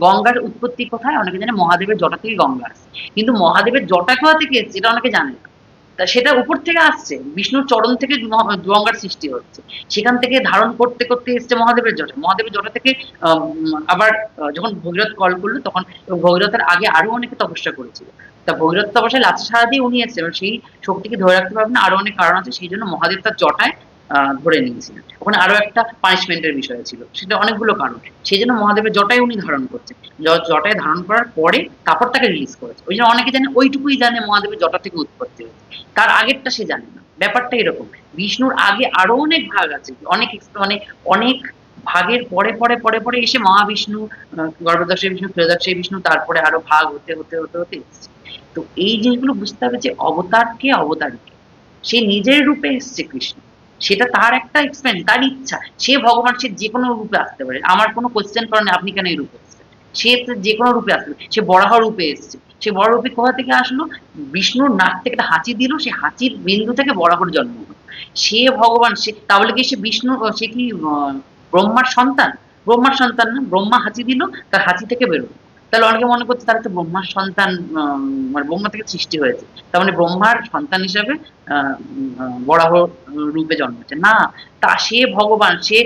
গঙ্গার উৎপত্তি কোথায়, অনেকে জানে মহাদেবের জটা থেকে গঙ্গা আসছে, কিন্তু মহাদেবের জটা কোথা থেকে এসছে এটা অনেকে জানে না। তা সেটা উপর থেকে আসছে, বিষ্ণুর চরণ থেকে গঙ্গার সৃষ্টি হচ্ছে, সেখান থেকে ধারণ করতে করতে এসছে মহাদেবের জটা, মহাদেবের জটা থেকে আবার যখন ভগীরথ কল করলো তখন, ভগীরথের আগে আরো অনেকে তপস্যা করেছিল। তা ভগীরথ তপস্যায় লাচ্ছা সারা দিয়ে উনি এসেছেন, সেই শক্তিকে ধরে রাখতে পারবে না, আরো অনেক কারণ আছে, সেই জন্য মহাদেব তার জটায় ধরে নিয়েছিলেন। ওখানে আরো একটা পানিশমেন্টের বিষয় ছিল, সেটা অনেকগুলো কারণ। সেই জন্য মহাদেবের জটায় উনি ধারণ করছেন। জটায় ধারণ করার পরে তারপর তাকে রিলিজ করেছে। ওই জন্য অনেকে জানে, ওইটুকুই জানে মহাদেবের জটা থেকে উৎপত্তি হয়েছে, তার আগেরটা সে জানে না। ব্যাপারটা এরকম। বিষ্ণুর আগে আরো অনেক ভাগ আছে, অনেক মানে অনেক ভাগের পরে পরে পরে পরে এসে মহাবিষ্ণু, গর্ভদশে বিষ্ণু, ক্ষীরোদশে বিষ্ণু, তারপরে আরো ভাগ হতে হতে হতে হতে এসছে। তো এই জিনিসগুলো বুঝতে হবে যে অবতারকে অবতারকে, সে নিজের রূপে এসছে কৃষ্ণ, সেটা তার একটা এক্সপেরিয়েন্স, তার ইচ্ছা। সে ভগবান, সে যে কোনো রূপে আসতে পারে, আমার কোনো কোয়েশ্চেন করে না আপনি কেন এই রূপে এসছেন। সে তো যে কোনো রূপে আসতে পারে, সে বরাহ রূপে এসছে, সে বরাহ রূপে কোথা থেকে আসলো, বিষ্ণুর নাক থেকে একটা হাঁচি দিল, সে হাঁচির বিন্দু থেকে বরাহর জন্ম হলো। সে ভগবান, সে তাহলে কি সে বিষ্ণু, সে কি ব্রহ্মার সন্তান? ব্রহ্মার সন্তান না, ব্রহ্মা হাঁচি দিল, তার হাঁচি থেকে বেরোলো। তাহলে অনেকে মনে করছে তারা তো ব্রহ্মার সন্তান, মানে ব্রহ্মা থেকে সৃষ্টি হয়েছে, তার মানে ব্রহ্মার সন্তান হিসাবে বরাহ রূপে জন্মেছে না। তা সে ভগবান, সে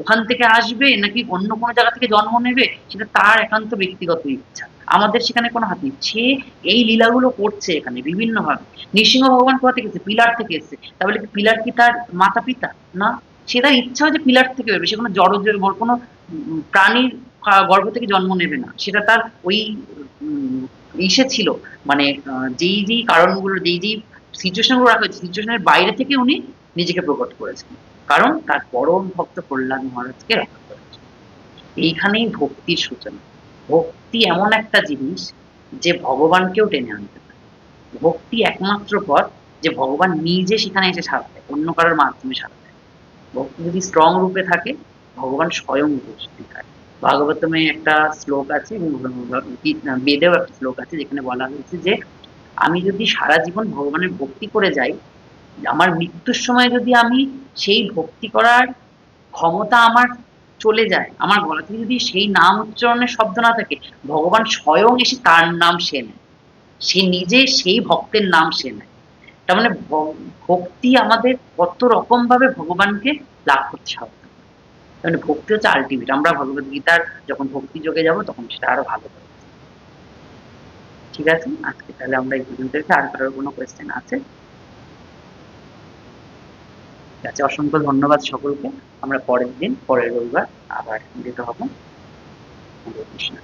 ওখান থেকে আসবে নাকি অন্য কোনো জায়গা থেকে জন্ম নেবে, সেটা তার একান্ত ব্যক্তিগত ইচ্ছা, আমাদের সেখানে কোনো হাত নেই। সে এই লীলাগুলো করছে এখানে বিভিন্ন ভাবে। নৃসিংহ ভগবান কোথা থেকে এসেছে? পিলার থেকে এসেছে। তাহলে কি পিলার কি তার মাতা পিতা? না, সে তার ইচ্ছা হয় যে পিলার থেকে বেরোবে, সে কোনো জড় কোনো প্রাণীর গর্ভ থেকে জন্ম নেবে না, সেটা তার ওই ইসে ছিল, মানে যেই যেই কারণগুলো, যেই যেই সিচুয়েশন গুলো রাখা হয়েছে, সিচুয়েশনের বাইরে থেকে উনি নিজেকে প্রকট করেছেন, কারণ তার পরম ভক্ত প্রহ্লাদ মহারাজকে রক্ষা করেছে। এইখানেই ভক্তির সূচনা। ভক্তি এমন একটা জিনিস যে ভগবানকেও টেনে আনতে পারে। ভক্তি একমাত্র পথ যে ভগবান নিজে সেখানে এসে সাড়া দেয়, অন্য কারোর মাধ্যমে সাড়া দেয়। ভক্তি যদি স্ট্রং রূপে থাকে, ভগবান স্বয়ং উপস্থিত হয়। ভাগবতমে একটা শ্লোক আছে এবং বেদেও একটা শ্লোক আছে যেখানে বলা হয়েছে যে আমি যদি সারা জীবন ভগবানের ভক্তি করে যাই, আমার মৃত্যুর সময় যদি আমি সেই ভক্তি করার ক্ষমতা আমার চলে যায়, আমার গলা থেকে যদি সেই নাম উচ্চারণের শব্দ না থাকে, ভগবান স্বয়ং এসে তার নাম সে নেয়, সে নিজে সেই ভক্তের নাম সে নেয়। তার মানে ভক্তি আমাদের কত রকম ভাবে ভগবানকে লাভ করতে সাহায্য করে। তার মানে ভক্তি হচ্ছে আলটিমেট। আমরা ভগবত গীতার যখন ভক্তি যোগে যাব তখন সেটা আরো ভালো হবে। ঠিক আছে, আজকে তাহলে আমরা এই পর্যন্ত রেখে, আর কারোর কোনো কোয়েশ্চেন আছে? ঠিক আছে, অসংখ্য ধন্যবাদ সকলকে। আমরা পরের দিন, পরের রবিবার আবার মিলিত হব। হরে কৃষ্ণ।